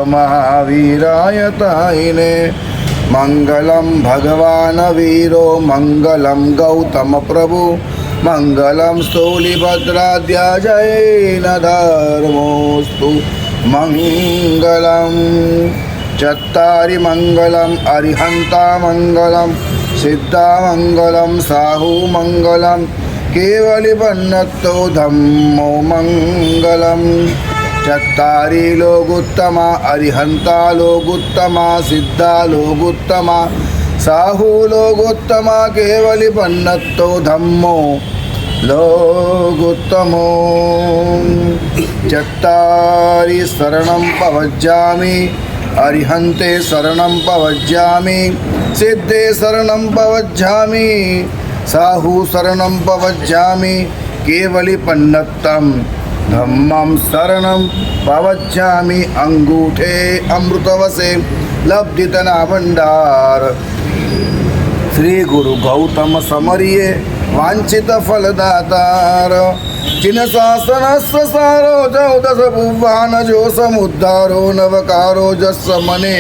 महावीराय तायिने मंगलम भगवान वीरो मंगलम गौतम प्रभु मंगलम स्थूलिभद्राद्या जैन धर्मोस्तु मंगलम चत्तारि मंगलम अरिहंता मंगलम सिद्धा मंगलम साहू मंगलम केवलिपन्नतो धम्मो मंगलम चत्तारि लोगुत्तमा अरिहंता लोगुत्तमा सिद्धा लोगुत्तमा साहू लोगुत्तमा केवलिपन्नतो धम्मो लोगुत्तमो चत्तारि शरणं पवज्जामि अरिहन्ते शरणं पवज्जामि सिद्धे शरणं पवज्जामि साहू शरणं पवज्जामि केवलिपन्नतं धम्मं शरणं पवज्जामि अंगूठे अमृतवसे लब्धितना भंडार श्री गुरु गौतम समरिये वांछित फलदातार जिन शासनस्य सारो चौदश भुवन जो समुद्धारो नवकारो जस्स मने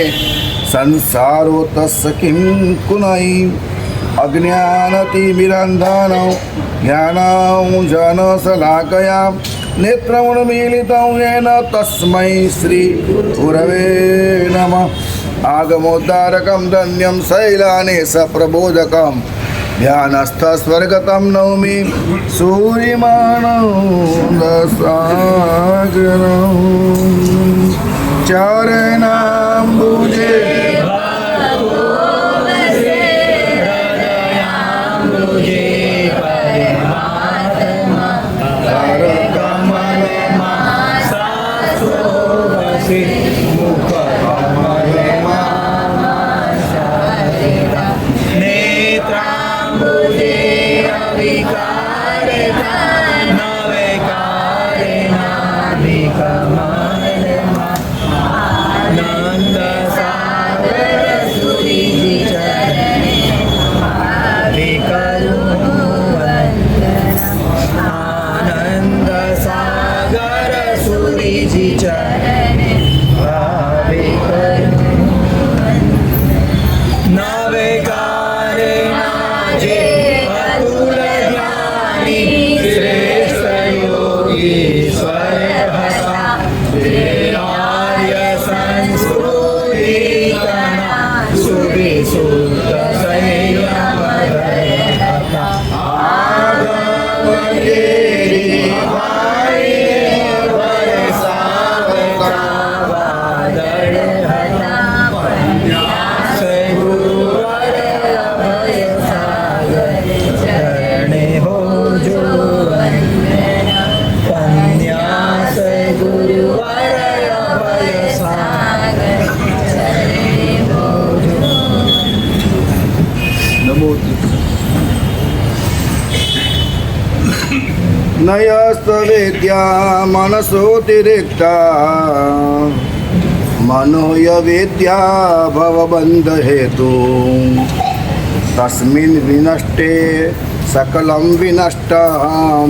संसारो तस्य किं कुनाई अज्ञानतिमिरन्धनो ज्ञानाञ्जनशलाकया नेत्रमुन्मीलितं येन तस्मै श्री गुरवे नमः आगमोद्धारकं धन्यं शैलानेशप्रबोधकं ध्यानस्थस्वर्गतं नौमि सूर्यमानन्दसागरं चरणाम्बुजे नयस्तवेद्या मनसोतिरिक्ता मनोय वेद्या भवबन्धहेतु तस्मिन् विनष्टे सकलं विनष्टं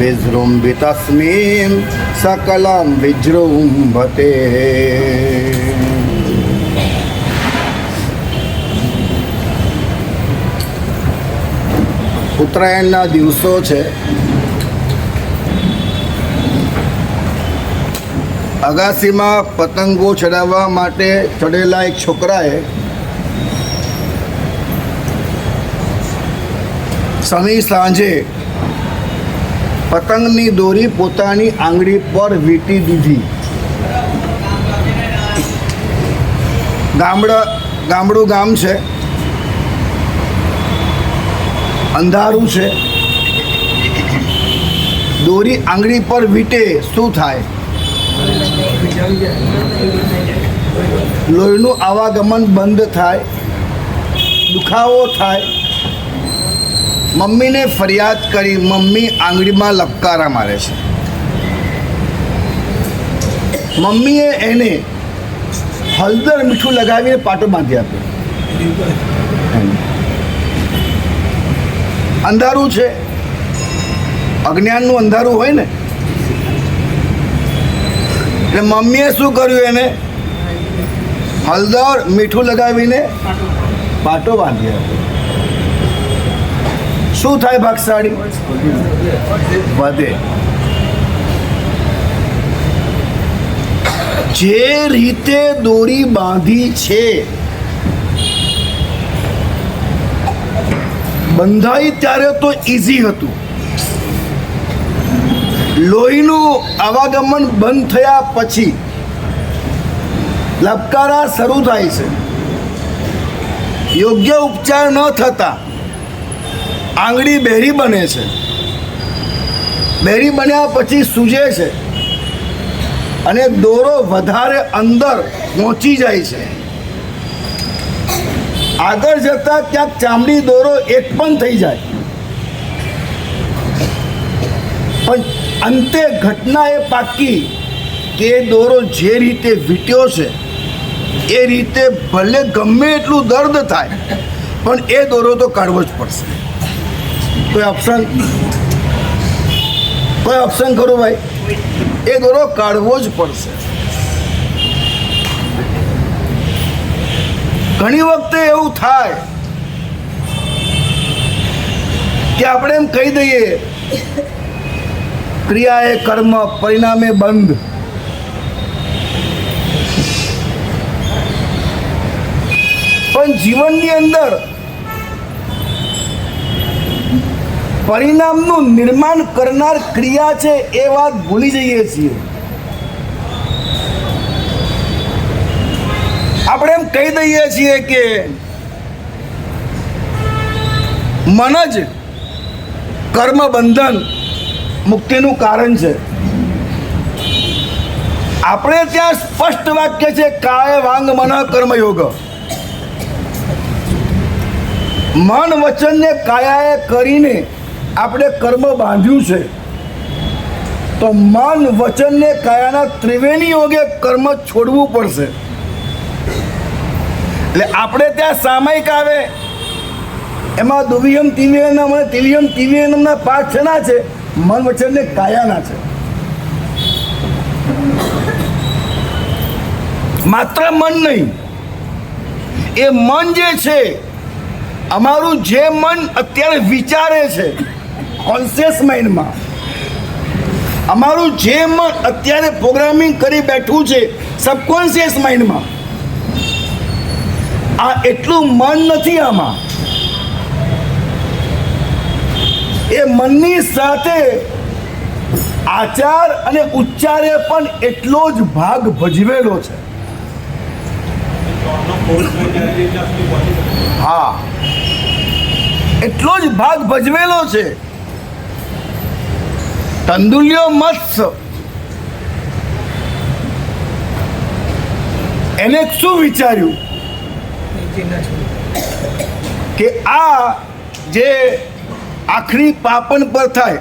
विजृम्भितस्मिन् सकलं विजृम्भते। ઉત્તરાયણના દિવસો છે. અગાસીમાં પતંગો ચડાવવા માટે ચડેલા એક છોકરાએ શનિ સાંજે પતંગની દોરી પોતાની આંગળી પર વીંટી દીધી. ગામડું ગામ છે, અંધારું છે, દોરી આંગળી પર વીંટે શું થાય? લોહીનું આવાગમન બંધ થાય, દુખાવો થાય. મમ્મીને ફરિયાદ કરી. મમ્મી આંગળીમાં લપકારા મારે છે. મમ્મીએ એને હળદર મીઠું લગાવીને પાટો બાંધી આપ્યો. અંધારું છે, અજ્ઞાનનું અંધારું હોય ને, એટલે મમ્મીએ શું કર્યું, એને હળદર મીઠું લગાવીને પાટો બાંધ્યા. શું થાય ભાગશાળી? વધે. જે રીતે દોરી બાંધી છે, બંધાઈ ત્યારે તો ઈઝી હતું. લોહીનું આવાગમન બંધ થયા પછી લબકારા શરૂ થાય છે. યોગ્ય ઉપચાર ન થતા આંગળી બહેરી બને છે. બહેરી બન્યા પછી સૂજે છે અને દોરો વધારે અંદર પહોંચી જાય છે. આગળ જતા ક્યાંક ચામડી દોરો એક પણ થઈ જાય. પણ અંતે ઘટના એ પાકી કે એ દોરો જે રીતે વીટ્યો છે એ રીતે ભલે ગમે એટલું દર્દ થાય પણ એ દોરો તો કાઢવો જ પડશે. કોઈ ઓપ્શન ખરું ભાઈ? એ દોરો કાઢવો જ પડશે. ઘણી વખતે એવું થાય કે આપણે એમ કહી દઈએ ક્રિયા એ કર્મ, પરિણામે બંધ. પણ જીવનની અંદર પરિણામનું નિર્માણ કરનાર ક્રિયા છે એ વાત ભૂલી જઈએ છીએ. આપણે એમ કહી દઈએ છીએ કે મન જ કર્મ બંધન મુક્તિનું કારણ છે. આપણે ત્યાં સ્પષ્ટ વાક્ય છે કાય વાંગ મન કર્મયોગ. મન વચન ને કાયાએ કરીને આપણે કર્મ બાંધ્યું છે, તો મન વચન ને કાયાના ત્રિવેણી યોગે કર્મ છોડવું પડશે. એટલે આપણે ત્યાં સામયિક આવે એમાં દુવિયમ તિવિયનમ અને તિવિયમ તિવિયનમના પાઠ છેના છે? મન વચન ને કાયાના છે. માત્ર મન નહીં, એ મન જે છે, અમારું જે મન અત્યારે વિચારે છે કોન્શિયસ માઇન્ડમાં, અમારું જે મન અત્યારે પ્રોગ્રામિંગ કરી બેઠું છે સબકોન્શિયસ માઇન્ડમાં, આ એટલું મન નથી. આમાં એ મનની સાથે આચાર અને ઉચ્ચારે પણ એટલો જ ભાગ ભજવેલો છે. હા, એટલો જ ભાગ ભજવેલો છે. તંદુલ્યો મત્સ્ય એને શું વિચાર્યું કે આ જે આખરી પાપણ પર થાય,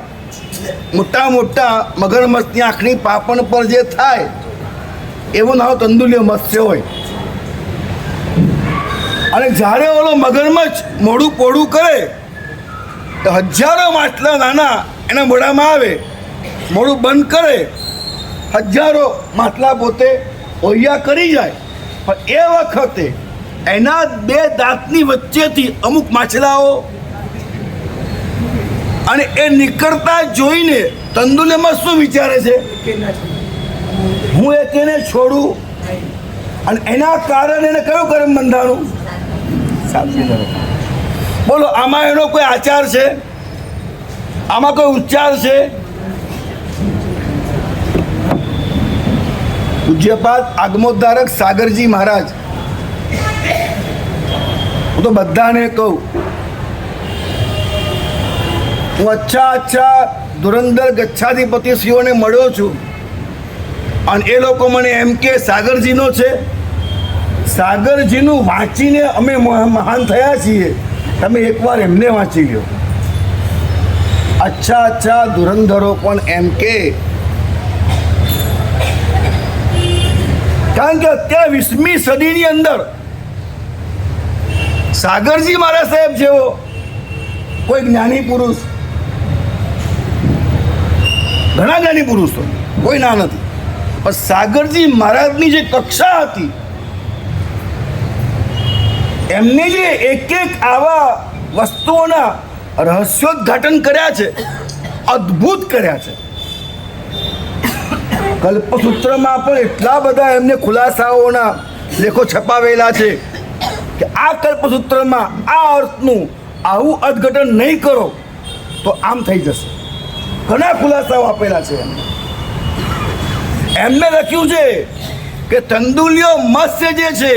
મોટા મોટા મગરમચ્છની આખરી પાપણ પર જે થાય એવું નામ તંદુલ્ય મત્સ્ય હોય. અને જ્યારે ઓલો મગરમચ્છ મોઢું પોળું કરે તો હજારો માટલા નાના એના મોઢામાં આવે, મોઢું બંધ કરે, હજારો માટલા પોતે ઓહિયા કરી જાય. પણ એ વખતે એના બે દાંતની વચ્ચેથી અમુક માછલાઓ અને એ નીકળતા જોઈને તંદુલેમાં શું વિચારે છે? હું એકેને છોડું. અને એના કારણે એને કયું કર્મ બંધાણું? સાચી કરો. બોલો, આમાં એનો કોઈ આચાર છે? આમાં કોઈ ઉચ્ચાર છે? પૂજ્યપાદ આગમોદ્ધારક સાગરજી મહારાજ, હું તો બધાને કહું, હું અચ્છા ધુરંધર ગચ્છાધિપતિશ્રીઓને મળ્યો છું અને એ લોકો મને એમ કે સાગરજીનો છે, સાગરજીનું વાંચીને અમે મહાન થયા છીએ, તમે એકવાર એમને વાંચી લો. અચ્છા ધુરંધરો પણ એમ કે, કારણ કે અત્યારે 20મી સદીની અંદર સાગરજી મહારાજ સાહેબ જેવો કોઈ જ્ઞાની પુરુષ, ઘણા જ્ઞાની પુરુષો, કોઈ ના નથી, પણ સાગરજી મહારાજની જે કક્ષા હતી એમને જે એક આવા વસ્તુઓના રહસ્યોદ્ઘાટન કર્યા છે, અદ્ભુત કર્યા છે. કલ્પસૂત્રમાં પણ એટલા બધા એમને ખુલાસાઓના લેખો છપાવેલા છે કે આ કલ્પસૂત્રમાં આ અર્થનું આવું અર્થઘટન નહીં કરો તો આમ થઈ જશે. ઘણા ખુલાસાઓ આપેલા છે. એમને લખ્યું છે કે તંદુલિયો મત્સ્ય જે છે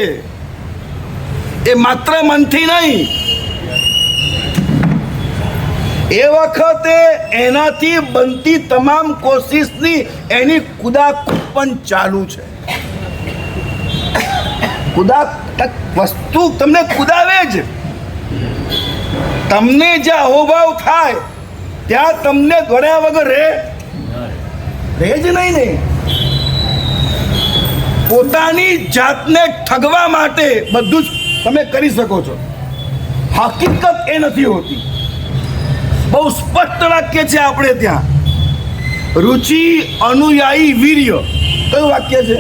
એ માત્ર મનથી નહીં, એ વખતે એનાથી બનતી તમામ કોશિશની એની કુદાકૂદ પણ ચાલુ છે. વસ્તુ તમને કુદાવે જ. તમને જે અહોભાવ થાય ત્યાં તમને દોડ્યા વગર રહે જ નહીં ને. પોતાની જાતને ઠગવા માટે બધું જ તમે કરી શકો છો. હકીકત એ નથી હોતી. બહુ સ્પષ્ટ વાક્ય છે આપણે ત્યાં, રુચિ અનુયાયી વીર્ય. કયું વાક્ય છે?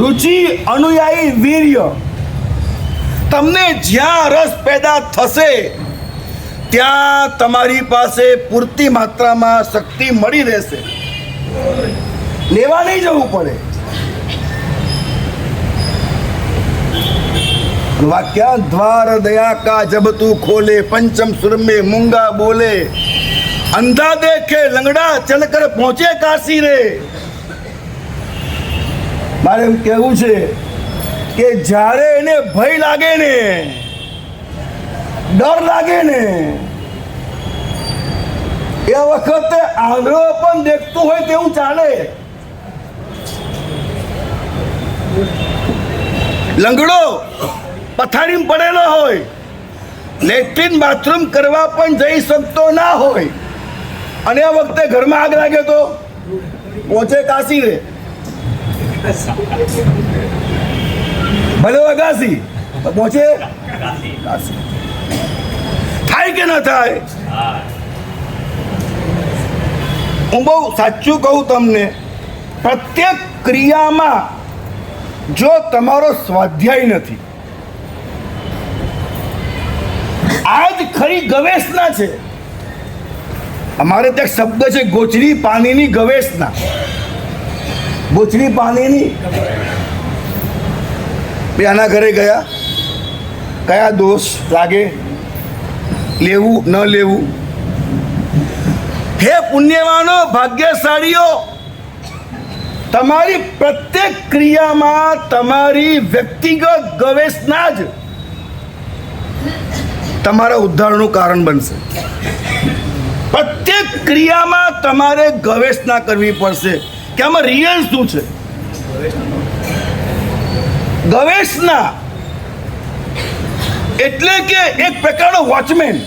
રુચિ અનુયાયી વીર્ય. તમને જ્યાં રસ પેદા થશે ત્યાં તમારી પાસે પૂરતી માત્રામાં શક્તિ મળી રહેશે. લેવા નહીં જવું પડે. वाक्या द्वार दया का जब तू खोले, पंचम सुर में मूंगा बोले, अंधा देखे लंगड़ा चलकर पहुंचे काशी रे. મારે એમ કહેવું છે કે જ્યારે એને ભય લાગે ને, ડર લાગે ને, એ વખતે આંધળો પણ દેખતું હોય તેવું ચાલે, લંગડો પથારીમાં પડેલો હોય, લેટ્રિન બાથરૂમ કરવા પણ જઈ શકતો ના હોય, અને આ વખતે ઘરમાં આગ લાગે તો પહોંચે કાશી રે. ભલે અગાસી પહોંચે કાશી. થાય કે ના થાય? હું બહુ સાચું કહું તમને, પ્રત્યેક ક્રિયામાં જો તમારો સ્વાધ્યાય નથી, આ જ ખરી ગવેષણા છે. અમારે ત્યાં શબ્દ છે ગોચરી પાણીની ગવેષણા. ગોચરી પાણીની. બે આના ઘરે ગયા, કયા દોષ લાગે, લેવું ન લેવું. હે પુણ્યવાનો, ભાગ્યશાળીઓ, તમારી પ્રત્યેક ક્રિયામાં તમારી વ્યક્તિગત ગવેષણા જ તમારા ઉદ્ધારનું કારણ બનશે. પ્રત્યેક ક્રિયામાં તમારે ગવેષણા કરવી પડશે કે આમાં રિયલ શું છે. ગવેષણા એટલે કે એક પ્રકારનો વોચમેન.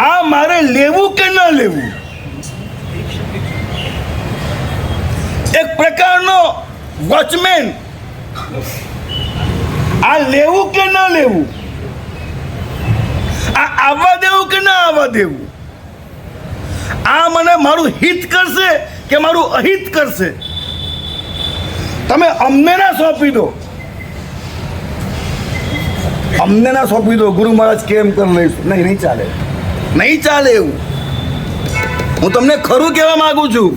આ મારે લેવું કે ન લેવું, એક પ્રકારનો વોચમેન. આ લેવું કે ન લેવું, આ આવવા દેવું કે ના આવવા દેવું, આ મને મારું હિત કરશે કે મારું અહિત કરશે. તમે અમને ના સોંપી દો, અમને ના સોંપી દો, ગુરુ મહારાજ કેમ કરી લઈશું. નહીં, નહીં ચાલે, નહીં ચાલે એવું. હું તમને ખરું કહેવા માંગુ છું.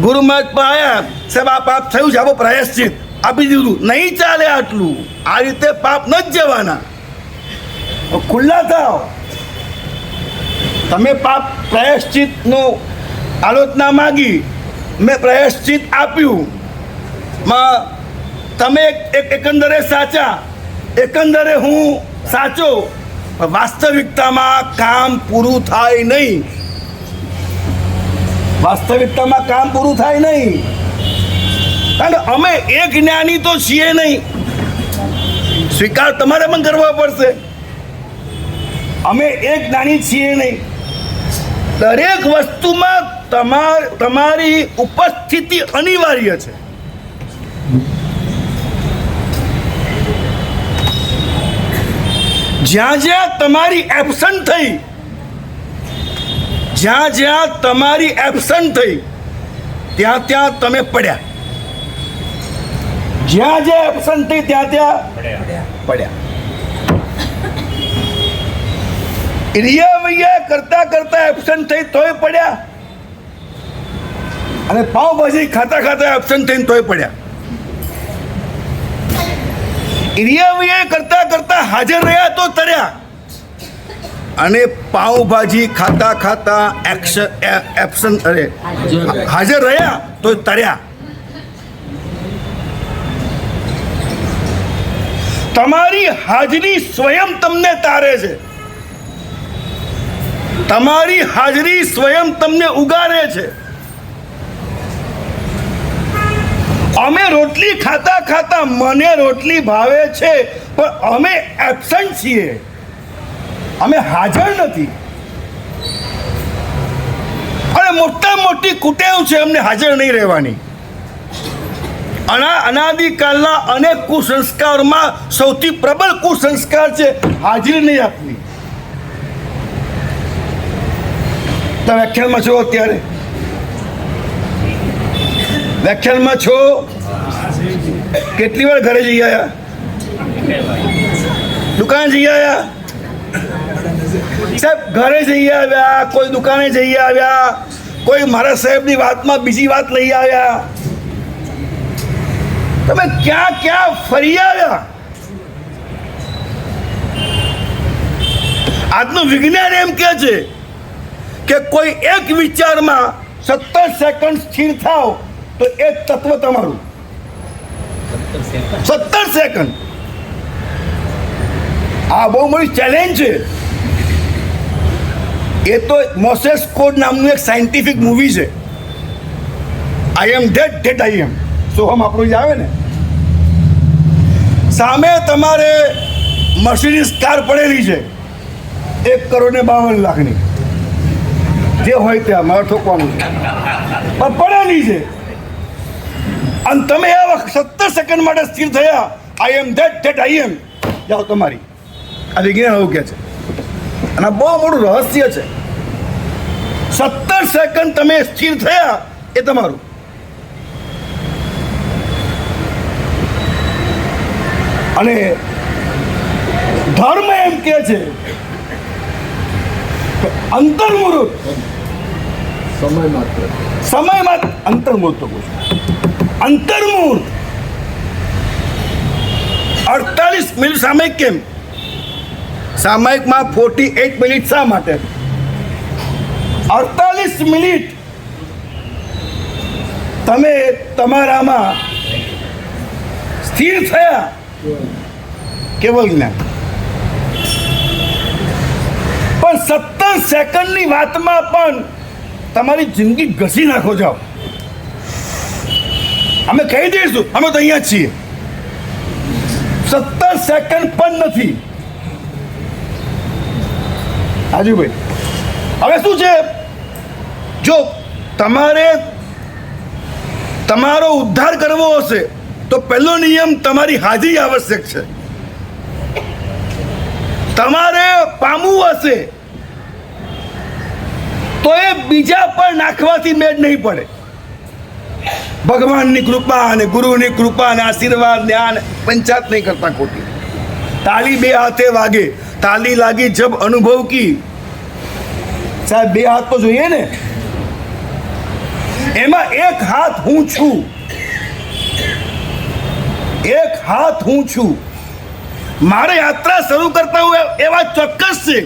ગુરુ મહારાજ પર આવ્યા, સાહેબ આ પાપ થયું છે, આપો પ્રાયશ્ચિત આપી દીધું. નહીં ચાલે આટલું. આ રીતે પાપ ન જ જવાના. ખુલ્લા થાવ. તમે પાપ પ્રાયશ્ચિતનો આલોચના માગી, મેં પ્રાયશ્ચિત આપ્યું, તમે એકંદરે સાચા, એકંદરે હું સાચો. વાસ્તવિકતામાં કામ પૂરું થાય નહીં. વાસ્તવિકતામાં કામ પૂરું થાય નહીં. કારણ કે અમે એ જ્ઞાની તો છીએ નહીં. સ્વીકાર તમારે પણ કરવો પડશે. અમે એ જ્ઞાની છીએ નહીં. દરેક વસ્તુમાં તમારી ઉપસ્થિતિ અનિવાર્ય છે. જ્યાં જ્યાં તમારી એબસન્ટ થઈ, જ્યાં જ્યાં તમારી એબસન્ટ થઈ, ત્યાં ત્યાં તમે પડ્યા. જ્યાં જ્યાં એબસન્ટ થઈ ત્યાં ત્યાં પડ્યા. રિયા વૈયા કરતા કરતા એબસન્ટ થઈ તોય પડ્યા, અને પાવભાજી ખાતા ખાતા એબસન્ટ થઈને તોય પડ્યા. રિયા વૈયા કરતા કરતા હાજર રહ્યા તો તર્યા, અને પાવભાજી ખાતા ખાતા એબસન્ટ હાજર રહ્યા તો તર્યા. તમારી હાજરી સ્વયં તમને તારે છે, તમારી હાજરી સ્વયં તમને ઉગારે છે. અમે રોટલી ખાતા ખાતા મને રોટલી ભાવે છે, પણ અમે એબસન્ટ છીએ, અમે હાજર નથી. અને મોટા મોટી કુટેવ છે અમને હાજર નહીં રહેવાની. અનાદિકાળના અનેક કુસંસ્કારોમાં સૌથી પ્રબળ કુસંસ્કાર છે હાજરી નહીં આપવી. તમે વ્યાખ્યાનમાં છો, અત્યારે વ્યાખ્યાનમાં છો, કેટલી વાર ઘરે જઈ આવ્યા, દુકાને જઈ આવ્યા? સાહેબ ઘરે જઈ આવ્યા, કોઈ દુકાને જઈ આવ્યા, કોઈ મારા સાહેબની વાતમાં બીજી વાત લઈ આવ્યા, તમે ક્યાં ક્યાં ફરી આવ્યા? આજનું વિજ્ઞાન એમ કહે છે કે કોઈ એક વિચારમાં 17 સેકન્ડ સ્થિર થાવ તો એક તત્વ તમારું 17 સેકન્ડ. આ બહુ મોટી ચેલેન્જ છે. એ તો મોસેસ કોડ નામનું એક સાયન્ટિફિક મૂવી છે. આઈ એમ ધેટ આઈ એમ સોહમ આપણું જ આવે ને, સામે તમારે મર્સિડીઝ કાર પડેલી છે 1,52,00,000ની, જે હોય ત્યાં મારે ઠોકવાનું છે, પણ પડેલી છે, અને તમે એવા 17 સેકન્ડ માટે સ્થિર થયા, આઈ એમ ધેટ આઈ એમ, જાઓ તમારી. આ વિજ્ઞાન એવું કહે છે, અને બહુ મોટું રહસ્ય છે. 17 સેકન્ડ તમે સ્થિર થયા એ તમારું. અને ધર્મ એમ કહે છે અંતર્મુહૂર્ત, સમયમાં અંતર્મુહૂર્ત તો પૂછું, અંતર્મુહૂર્ત 48 મિનિટ સામયિક. કેમ સામયિકમાં 48 મિનિટ શા માટે? 48 મિનિટ તમે તમારામાં સ્થિર થયા, કેવલ જ્ઞાન. પણ 17 સેકન્ડની વાતમાં પણ તમારી જિંદગી ઘસી નાખો. જાઓ, અમે કહી દઈશું અમે તો અહીંયા જ છીએ. 17 સેકન્ડ પણ નથી. હાજીભાઈ, હવે શું છે, જો તમારે તમારો ઉદ્ધાર કરવો હશે તો પહેલો નિયમ તમારી હાજરી આવશ્યક છે. તમારે પામવું હશે તો એ બીજા પર નાખવાથી મેળ નહીં પડે. ભગવાનની કૃપા અને ગુરુની કૃપા અને આશીર્વાદ જ્ઞાન પંચાત નહીં કરતા ખોટી. તાલી બે હાથે વાગે, તાલી લાગી જબ અનુભવ કી. સાહેબ બે હાથ તો જોઈએ ને, એમાં એક હાથ હું છું, એક હાથ હું છું. મારે યાત્રા શરૂ કરતા હું એવા ચોક્કસ છે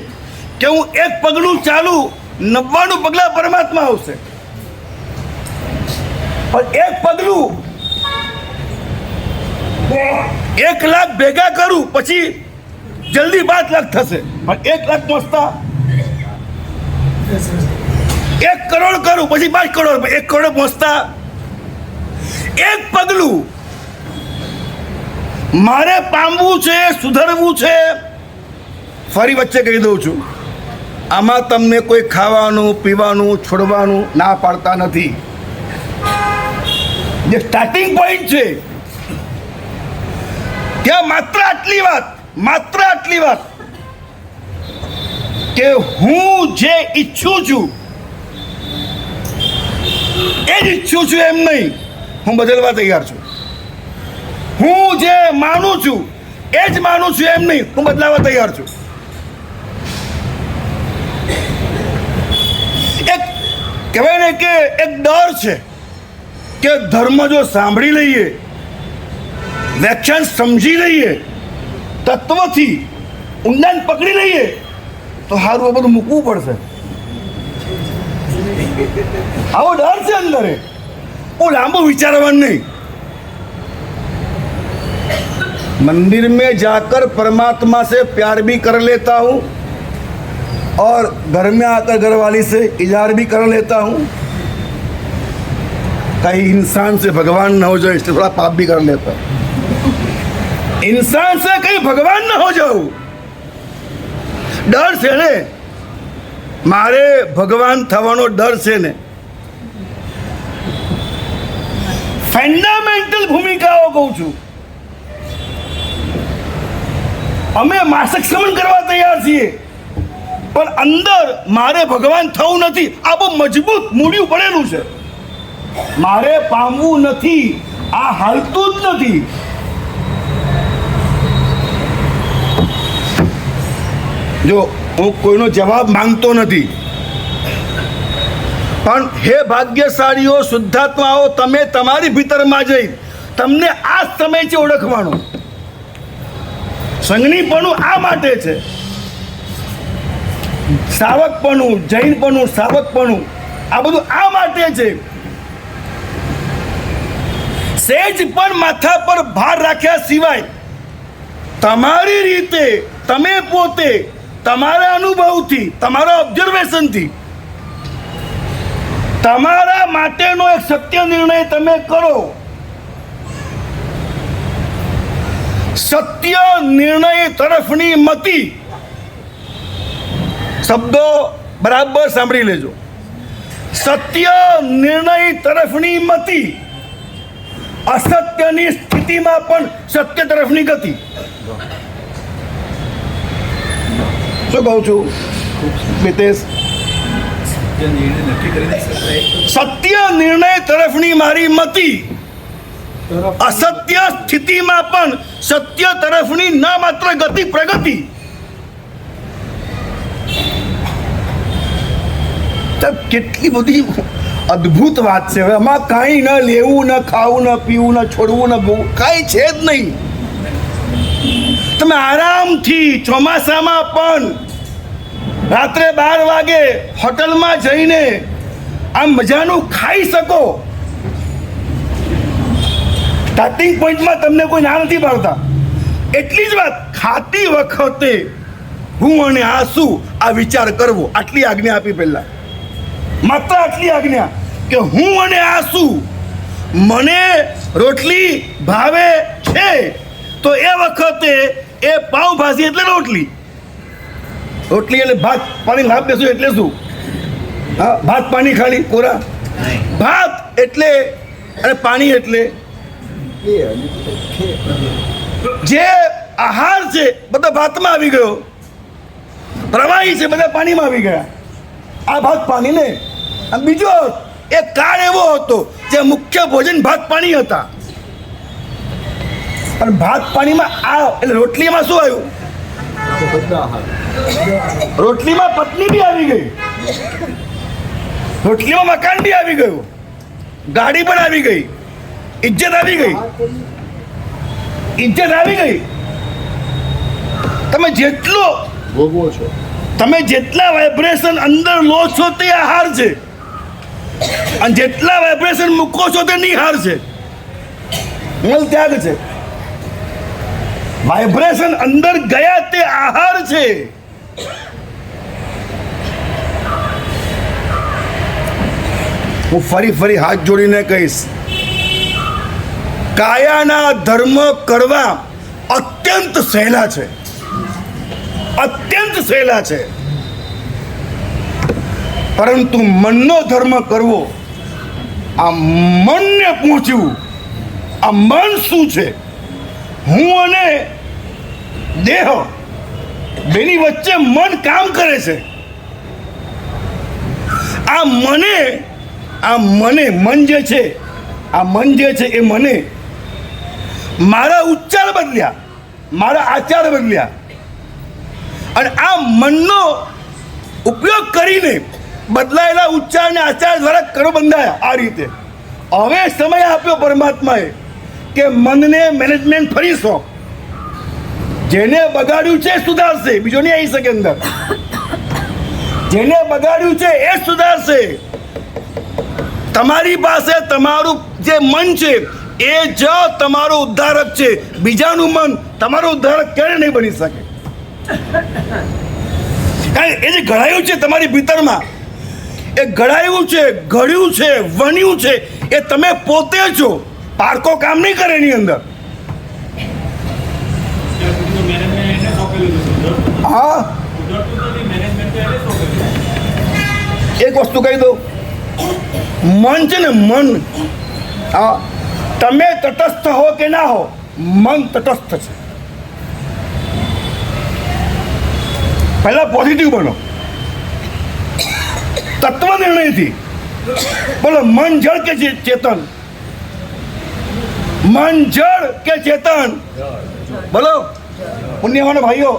કે હું એક પગલું ચાલુ, 99 પગલા પરમાત્મા આવશે. પણ એક પગલું 1 લાખ ભેગા કરું પછી જલ્દી 5 લાખ થશે, પણ 1 લાખ પહોંચતા 1 કરોડ કરું પછી 5 કરોડ, 1 કરોડ પહોંચતા એક પગલું મારે પામવું છે, સુધરવું છે. ફરી વચ્ચે કહી દઉં છું, આમાં તમને કોઈ ખાવાનું પીવાનું છોડવાનું ના પાડતા નથી. જે સ્ટાર્ટિંગ પોઈન્ટ છે ત્યાં માત્ર આટલી વાત કે હું જે ઈચ્છું છું એ જ ઈચ્છું છું એમ નહીં, હું બદલવા તૈયાર છું. હું જે માનું છું એ જ માનું છું એમ નહીં, હું બદલાવા તૈયાર છું. એક કહેવાય ને કે એક ડર છે કે ધર્મ જો સાંભળી લઈએ, વ્યાખ્યાન સમજી લઈએ, તત્વથી ઊંડાણ પકડી લઈએ તો સારું બધું મૂકવું પડશે. આવો ડર છે અંદર, वो लांबो विचारवान नहीं. मंदिर में जाकर परमात्मा से प्यार भी कर लेता हूँ और घर में आकर घरवाली से इजहार भी कर लेता हूँ. कहीं इंसान से भगवान न हो जाए इसलिए थोड़ा पाप भी कर लेता हूँ. इंसान से कहीं भगवान न हो जाऊं, डर છે ને, મારે ભગવાન થવાનો ડર છે ને. ફંડામેન્ટલ ભૂમિકાઓ કહું છું. અમે માસક સમન કરવા તૈયાર છીએ, પણ અંદર મારે ભગવાન થવું નથી. આ બહુ મજબૂત મૂળિયું પડેલું છે. મારે પામવું નથી, આ હાલતું જ નથી. જો હું કોઈનો જવાબ માંગતો નથી, પણ હે ભાગ્યશાળીઓ, શુદ્ધાત્માઓ, તમે તમારી ભીતરમાં જઈ તમને આ સમય છે ઓળખવાનો. સંગણીપણું આ માટે છે, સાવકપણું, જૈનપણું, સાવકપણું, આ બધું આ માટે છે. સેજ પણ માથા પર ભાર રાખ્યા સિવાય તમારી રીતે, તમે પોતે તમારા અનુભવથી, તમારા ઓબ્ઝર્વેશનથી તમારા માટેનો એક સત્ય નિર્ણય તમે કરો. સત્ય નિર્ણય તરફની મતિ, શબ્દો બરાબર સાંભળી લેજો. સત્ય નિર્ણય તરફની મતિ, અસત્યની સ્થિતિમાં પણ સત્ય તરફની ગતિ. શું કહું છું મિતેશ? સત્ય નિર્ણય તરફની મારી મતિ, અસત્ય સ્થિતિમાં પણ સત્ય તરફની ના માત્ર ગતિ, પ્રગતિ. કેટલી બધી અદ્ભુત વાત છે. હવે આમાં કાંઈ ન લેવું, ન ખાવું, ન પીવું, ન છોડવું, ન ભોગવું, કાંઈ છે જ નહીં. તમે આરામથી ચોમાસામાં પણ રાત્રે 12 વાગે હોટલમાં જઈને આમ મજાનું ખાઈ શકો. સ્ટાર્ટિંગ પોઈન્ટમાં તમને કોઈ ના નથી પાડતા. એટલી જ વાત, ખાતી વખતે હું અને આ શું, આ વિચાર કરવો. આટલી આજ્ઞા આપી પહેલા, માત્ર આટલી આજ્ઞા કે હું અને આ શું. મને રોટલી ભાવે છે તો એ વખતે એ પાવભાજી એટલે રોટલી. રોટલી એટલે ભાત પાણી લાભ બેસું એટલે શું? હા, ભાત પાણી ખાલી કોરા. ભાત એટલે અને પાણી એટલે જે આહાર છે બધા ભાતમાં આવી ગયો, પ્રવાહી છે બધા પાણીમાં આવી ગયા. આ ભાત પાણી ને. બીજો એક કાળ એવો હતો જે મુખ્ય ભોજન ભાત પાણી હતા. અને ભાત પાણીમાં આ એટલે રોટલીમાં શું આવ્યું? રોટલીમાં પત્ની બી આવી ગઈ, રોટલીમાં મકાન બી આવી ગયું, ગાડી પણ આવી ગઈ, ઇજ્જત આવી ગઈ, ઇજ્જત આવી ગઈ. તમે જેટલો ભોગવો છો, તમે જેટલા વાઇબ્રેશન અંદર લો છો તે આહાર છે, અને જેટલા વાઇબ્રેશન મૂકો છો તે નિહાર છે, મૂળ ત્યાગ છે. વાઇબ્રેશન અંદર ગયા તે આહાર છે. હું ફરી હાથ જોડીને કહીશ, કાયાના ધર્મ કરવા અત્યંત સહેલા છે, અત્યંત સહેલા છે. પરંતુ મનનો ધર્મ કરવો, આ મનને પૂછવું, આ મન શું છે, હું અને દેહ બેની વચ્ચે મન કામ કરે છે. આ મન જે છે, આ મન જે છે એ મને મારા ઉચ્ચાર બદલ્યા, મારા આચાર બદલ્યા, અને આ મનનો ઉપયોગ કરીને બદલાયેલા ઉચ્ચાર અને આચાર દ્વારા કરો બંધાયા. આ રીતે હવે સમય આપ્યો પરમાત્માએ કે મનને મેનેજમેન્ટ ફરી સો. જેને બગાડ્યું છે એ સુધારશે, બીજો નહીં આવી શકે અંદર. જેને બગાડ્યું છે એ સુધારશે. તમારી પાસે તમારું જે મન છે એ જ તમારો ઉદ્ધારક છે. બીજાનું મન તમારો ઉદ્ધારક ક્યારે નહીં બની શકે. કારણ એ જે ઘડાયું છે તમારી ભીતરમાં, એ ઘડાયું છે, ઘડ્યું છે, વણ્યું છે, એ તમે પોતે છો. પારકો કામ નહીં કરે એની અંદર. હા, એક વસ્તુ કહી દઉં, મન છે ને, મન, હા, તમે તટસ્થ હો કે ના હો, મન તટસ્થ છે. પહેલા પોઝિટિવ બનો તત્વ નિર્ણયથી. બોલો, મન જળ કે ચેતન? મન જળ કે ચેતન? બોલો પુણ્યવાન ભાઈઓ.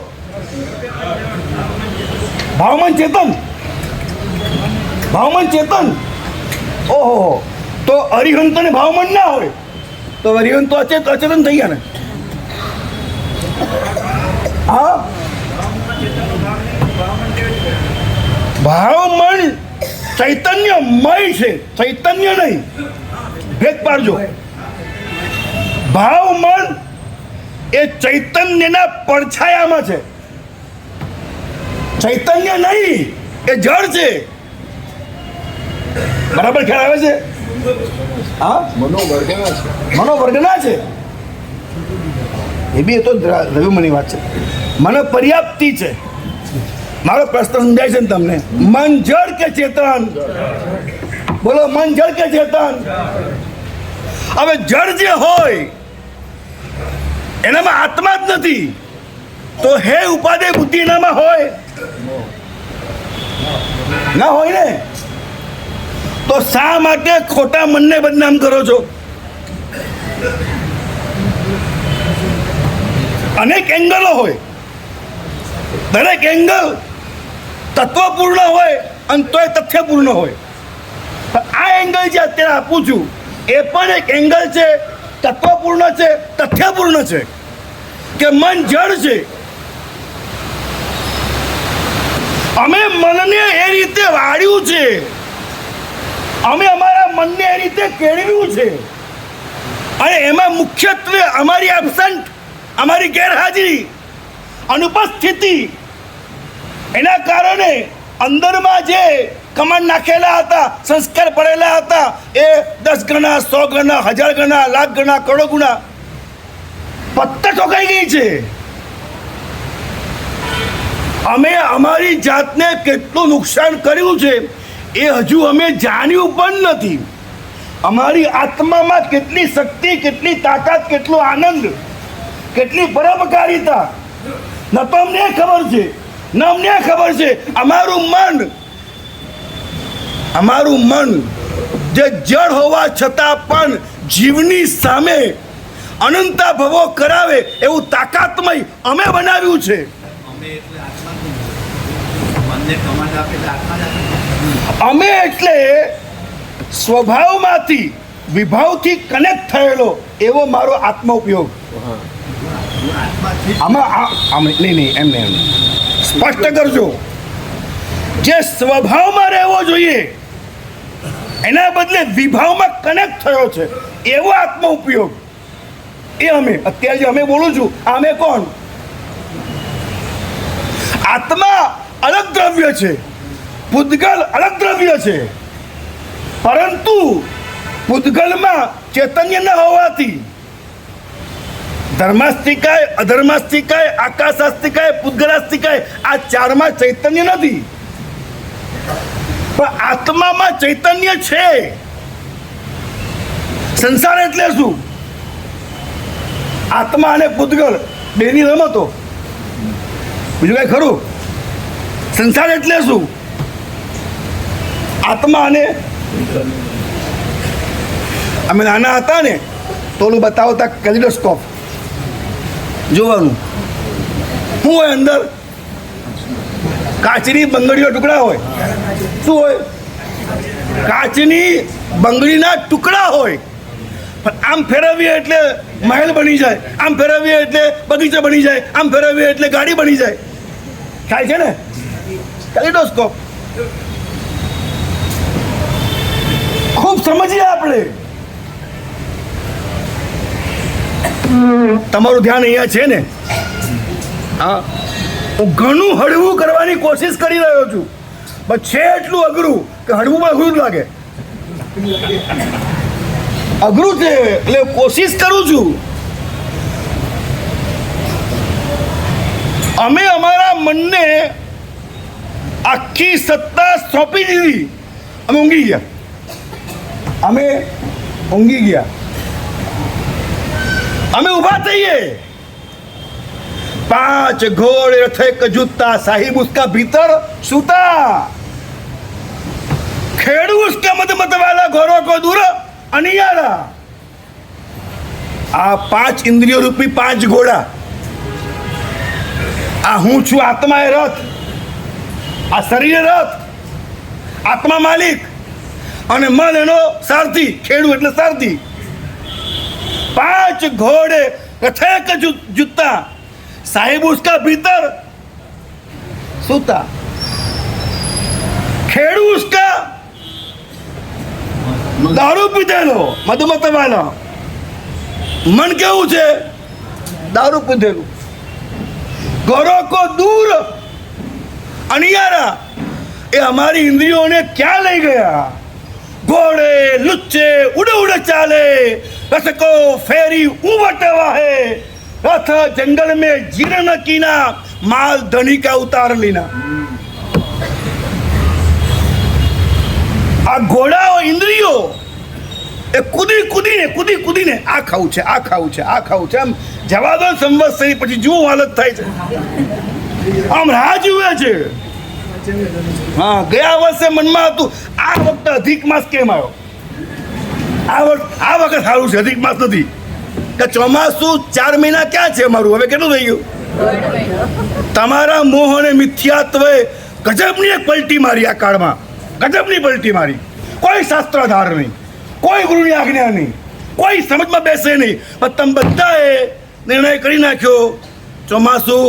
ભાવમન ચેતન, ભાવમન ચેતન. ઓહો, તો અરિહંત ને ભાવમન ના હોય તો અરિહંત તો અચેતન થઈ ગયા ને. હા, ભાવમન ચૈતન્યમય છે, ચૈતન્ય નહીં. ભેદ પાડજો. ભાવમન એ ચૈતન્યના પડછાયામાં છે, ચૈતન્ય નહીં, એ જળ છે. બરાબર ખ્યાલ આવે છે? હા, મનોવર્ગના છે. એ બી એ તો રવિમની વાત છે. મને પર્યાપ્તિ છે. મારો પ્રશ્ન સમજાય છે ને તમને? મન જળ કે ચેતન? બોલો, મન જળ કે ચેતન? હવે જળ જે હોય એનામાં આત્મા જ નથી, તો હે ઉપાદેય બુદ્ધિ એનામાં હોય ના હોય ને? તો શા માટે ખોટા મનને બદનામ કરો છો? અનેક એંગલો હોય, દરેક એંગલ તત્વપૂર્ણ હોય અને તોય તથ્યપૂર્ણ હોય. આ એંગલ જે અત્યારે આપું છું એ પણ એક એંગલ છે, તત્વપૂર્ણ છે, તથ્યપૂર્ણ છે કે મન જળ છે. અમે મનને એ રીતે વાળ્યું છે, અમે અમારા મનને એ રીતે કેળવ્યું છે, અને એમાં મુખ્યત્વે અમારી એબસન્ટ, અમારી ગેરહાજરી, અનુપસ્થિતિ, એના કારણે અંદરમાં જે કમાન્ડ નાખેલા હતા, સંસ્કાર પડેલા હતા, એ 10 ગણા, 100 ગણા, 1000 ગણા, લાખ ગણા, કરોડો ગુણા પત્તા ઠોકાઈ ગઈ છે. અમે અમારી જાતને કેટલું નુકસાન કર્યું છે એ હજુ અમે જાણ્યું પણ નથી. અમારી આત્મામાં કેટલી શક્તિ, કેટલી તાકાત, કેટલો આનંદ, કેટલી પરોપકારિતા ન તો અમને ખબર છે, ન અમને ખબર છે. અમારું મન જે જળ હોવા છતાં પણ જીવની સામે અનંતા ભવો કરાવે એવું તાકાતમય અમે બનાવ્યું છે. અમે એટલે સ્વભાવમાંથી વિભાવથી કનેક્ટ થયેલો એવો મારો આત્મ ઉપયોગ. આમાં નહીં, એમને સ્પષ્ટ કરજો. જે સ્વભાવમાં રહેવો જોઈએ એના બદલે વિભાવમાં કનેક્ટ થયો છે એવો આત્મ ઉપયોગ. એ અમે અત્યારે જે અમે બોલું છું, અમે કોણ? આત્મા અલગ દ્રવ્ય છે, પૂતગલ અલગ દ્રવ્ય છે, પરંતુ પૂતગલમાં ચૈતન્ય ન હોવાથી ધર્માસ્તિકાય, અધર્માસ્તિકાય, આકાશાસ્તિકાય, પૂતગલાસ્તિકાય આ ચારમાં ચૈતન્ય નથી, પણ આત્મામાં ચૈતન્ય છે. સંસાર એટલે શું? આત્મા અને પૂતગલ બેની રમતો, બીજું કઈ ખરું? સંસાર એટલે શું? આત્મા અને અમે નાના હતા ને તો ઓલું બતાવતા કેલિડોસ્કોપ જોવાનું શું હોય અંદર. કાચની બંગડીઓ ટુકડા હોય. શું હોય? કાચની બંગડીના ટુકડા હોય. પણ આમ ફેરવીએ એટલે મહેલ બની જાય, આમ ફેરવીએ એટલે બગીચો બની જાય, આમ ફેરવીએ એટલે ગાડી બની જાય. ખ્યાલ છે ને? કેલિડોસ્કોપ ખૂબ સમજીએ આપણે. તમારું ધ્યાન અહીંયા છે ને? હા, હું ઘણું હળવું કરવાની કોશિશ કરી રહ્યો છું, પણ છે એટલું અઘરું કે હળવુંમાં અઘરું જ લાગે. અઘરું છે એટલે કોશિશ કરું છું. અમે અમારા મનને આખી સત્તા સોંપી દીધી. અમે ઊંઘી ગયા. અમે ઊભા થઈએ. 5 ઘોड़े रथे कजूता साहिब उसका भीतर सूता खेड़ू उसके मत वाला घोड़ों को दूर अनियारा. આ 5 ઇન્દ્રિયો રૂપી 5 ઘોડા. આ હું છું, આત્મા એ રથ, આ શરીર રથ, આત્મા માલિક અને મન એનો સારથી. ખેડૂ એટલે સારથી. 5 ઘોડે રથે કજૂતા साहिब उसका भीतर सूता. खेड़ू उसका दारू पीधेलो मधुमत वाला. मन केવું છે? दारू पीधेલું. घोड़ों को दूर अनियारा. એ અમારી ઇન્દ્રિયોને ક્યાં લઈ ગયા? ઘોડે લુચ્ચે ઉડે ઉડે ચાલે, રસકો ફેરી ઉવટ વાહે, रथ जंगल में जीर्ण कीना, माल धनी का उतार लेना. આ ઘોડાઓ ઇન્દ્રિયો એ કૂદીને આ ખાવું છે, આ ખાવું છે, આ ખાવું છે. આમ જવા દો સંવત્સરી, પછી જુઓ હાલત થાય છે. આમ રાહ જુએ છે. હા, ગયા વર્ષે મનમાં હતું આ વખતે અધિક માસ કેમ આવ્યો? આ વખત સારું છે, અધિક માસ નથી. કે ચોમાસું 4 મહિના ક્યાં છે અમારું? હવે કેટલું થઈ ગયું? તમારા મોહ અને મિથ્યાત્વએ ગજબની એક પલટી મારી. આ કાળમાં ગજબની પલટી મારી. કોઈ શાસ્ત્રાધાર નહીં, કોઈ ગુરુની આજ્ઞા નહીં, કોઈ સમજમાં બેસે નહીં. પણ તમે બધાએ નિર્ણય કરી નાખ્યો ચોમાસું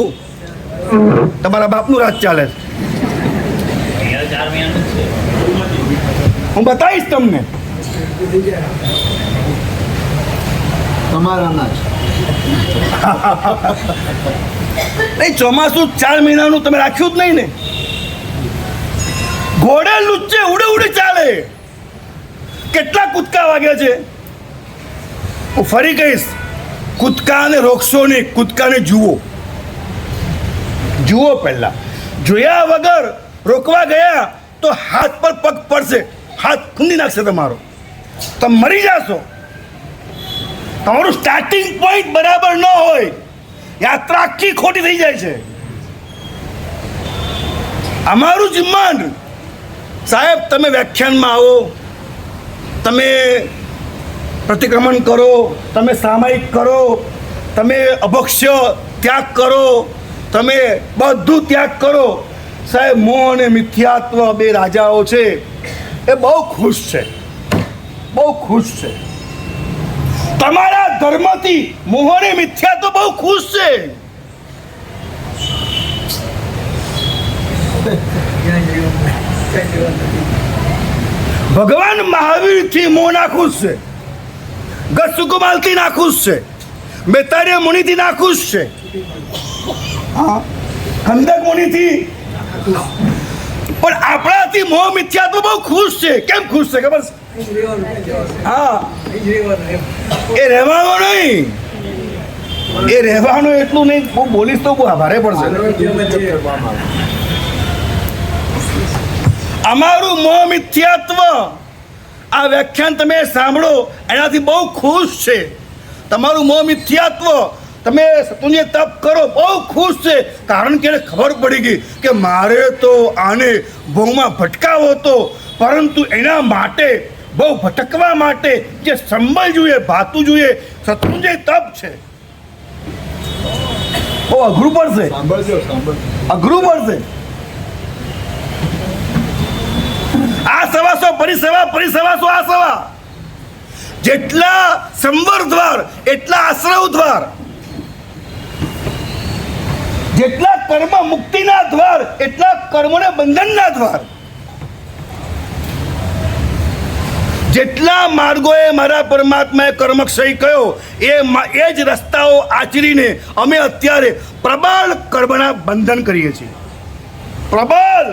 તમારા બાપનું રાજ ચાલે છે. હું બતાવીશ તમને. નહીં, ચોમાસું 4 મહિનાનું તમે રાખ્યું જ નહીં ને. ઘોડે લુચ્ચે ઉડે ચાલે. કેટલા કૂદકા વાગ્યા છે? હું ફરી કહીશ, કૂદકાને રોકશો નહીં, કૂદકાને જુઓ પહેલા. જોયા વગર રોકવા ગયા તો હાથ પર પગ પડશે, હાથ ખૂંદી નાખશે તમારો, તમે મરી જાશો. તમારું સ્ટાર્ટિંગ પોઈન્ટ બરાબર ન હોય, યાત્રા આખી ખોટી થઈ જાય છે. અમારું જ મન, સાહેબ તમે વ્યાખ્યાનમાં આવો, તમે પ્રતિક્રમણ કરો, તમે સામાયિક કરો, તમે અભક્ષ્ય ત્યાગ કરો, તમે બધું ત્યાગ કરો. સાહેબ મોહ અને મિથ્યાત્વ 2 રાજાઓ છે, એ બહુ ખુશ છે, બહુ ખુશ છે. તમારા ધર્મથી મોહ અને મિથ્યાત્વ બહુ ખુશ છે. ભગવાન મહાવીરથી મોહ નાખુશ છે, ગસુકુમાલથી નાખુશ છે, બેતાર્ય મુનિથી નાખુશ છે, હા ખંડક મુનિથી. પણ આપણાથી મોહ મિથ્યાત્વ બહુ ખુશ છે. કેમ ખુશ છે ખબર? હા, એ રહેવાનું નહીં, એ રહેવાનું એટલું નહીં. હું બોલીશ તો બહુ ભારે પડશે. અમારું મોહ મિથ્યાત્વ આ વ્યાખ્યાન તમે સાંભળો એનાથી બહુ ખુશ છે. તમારું મોહ મિથ્યાત્વ તમે સતુંજે તપ કરો બહુ ખુશ છે. કારણ કે એને ખબર પડી ગઈ કે મારે તો આને ભોગમાં ભટકાવો હતો, પરંતુ એના માટે બહુ ભટકવા માટે જે સંબળ જોઈએ, ભાતું જોઈએ, શત્રુંજય તપ છે. બહુ અઘરું પડશે, અઘરું પડશે. આ સવાસો પરિસેવા, પરિસેવાસો આ સવા. જેટલા સંવર દ્વાર એટલા આશ્રવ દ્વાર, જેટલા કર્મ મુક્તિના દ્વાર એટલા કર્મને બંધનના દ્વાર. જેટલા માર્ગોએ મારા પરમાત્માએ કર્મક્ષય કહ્યો એ જ રસ્તાઓ આચરીને અમે અત્યારે પ્રબળ કર્મના બંધન કરીએ છીએ. પ્રબળ.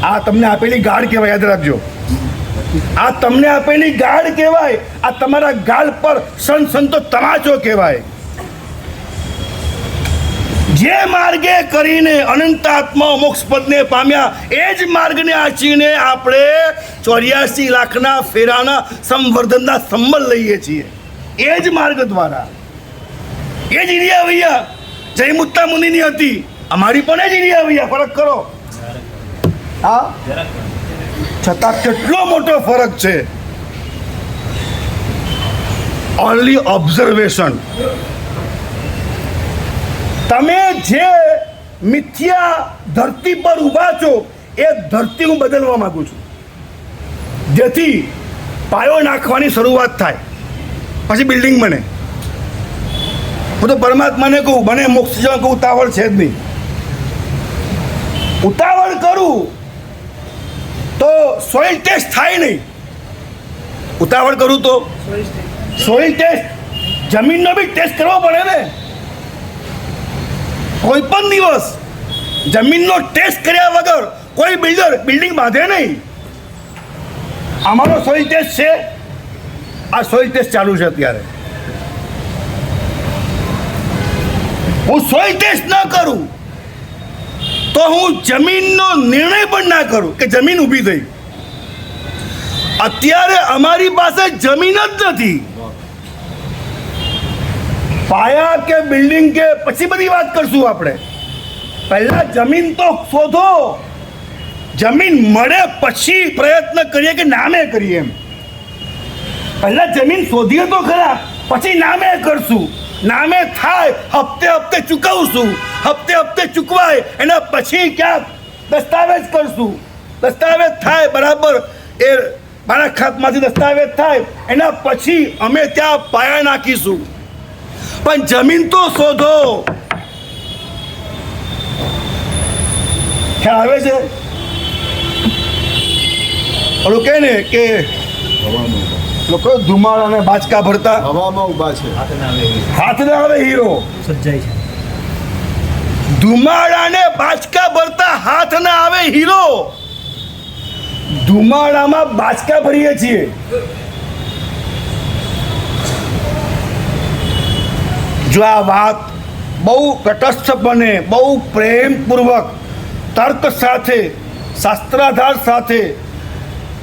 આ તમને આપેલી ગાઢ કહેવાય, યાદ રાખજો. આ તમને આપેલી ગાઢ કહેવાય. આ તમારા ગાલ પર સંતો તમાચો કહેવાય. જે માર્ગે કરીને અનંતાત્મા મોક્ષ પદને પામ્યા એ જ માર્ગને આચીને આપણે 84 લાખના ફેરાના સંવર્ધનના સંબળ લઈએ છીએ. એ જ માર્ગ દ્વારા, એ જ ઇરિયા વૈયા જયમુત્તા મુનિની હતી, અમારી પણ એ જ ઇરિયા વૈયા. ફરક કરો. હા, છતાં કેટલો મોટો ફરક છે. Only observation. તમે જે મિથ્યા ધરતી પર ઊભા છો એ ધરતી હું બદલવા માંગુ છું, જેથી પાયો નાખવાની શરૂઆત થાય, પછી બિલ્ડિંગ બને. હું તો પરમાત્માને કહું, મને મોક્ષ જવા કહું, ઉતાવળ છે જ નહીં. ઉતાવળ કરું તો સોઇલ ટેસ્ટ થાય નહીં. ઉતાવળ કરું તો સોઇલ ટેસ્ટ, જમીનનો બી ટેસ્ટ કરવો પડે ને. કોઈ પણ દિવસ જમીનનો ટેસ્ટ કર્યા વગર કોઈ બિલ્ડર બિલ્ડિંગ બાંધે નહીં. અમારો સોઇલ ટેસ્ટ છે, આ સોઇલ ટેસ્ટ ચાલુ છે અત્યારે. હું સોઇલ ટેસ્ટ ન કરું તો હું જમીનનો નિર્ણય પણ ના કરું કે જમીન ઊભી થઈ. અત્યારે અમારી પાસે જમીન જ નથી. પાયા કે બિલ્ડિંગ કે પછી બધી વાત કરશું આપણે. પહેલા જમીન તો શોધો, જમીન મળે પછી પ્રયત્ન કરીએ કે નામે કરીએ. એમ પહેલા જમીન શોધીએ તો ખરા, પછી નામે કરશું. નામે થાય હપ્તે હપ્તે ચૂકવશું, હપ્તે હપ્તે ચૂકવાય એના પછી ક્યાંક દસ્તાવેજ કરશું. દસ્તાવેજ થાય બરાબર, એ મારા ખાતમાંથી દસ્તાવેજ થાય એના પછી અમે ત્યાં પાયા નાખીશું. પણ જમીન તો શોધો. ખ્યાલ આવે છે? ઓલું કહે ને કે લોકો ધુમાડા અને બાચકા ભરતા હવામાં ઊભા છે, હાથ ના આવે હીરો. સજ્જાય છે. ધુમાડાને બાચકા ભરતા હાથ ના આવે હીરો. ધુમાડામાં બાચકા ભરીએ છીએ. જો આ વાત બહુ તટસ્થપણે, બહુ પ્રેમપૂર્વક, તર્ક સાથે, શાસ્ત્રાધાર સાથે,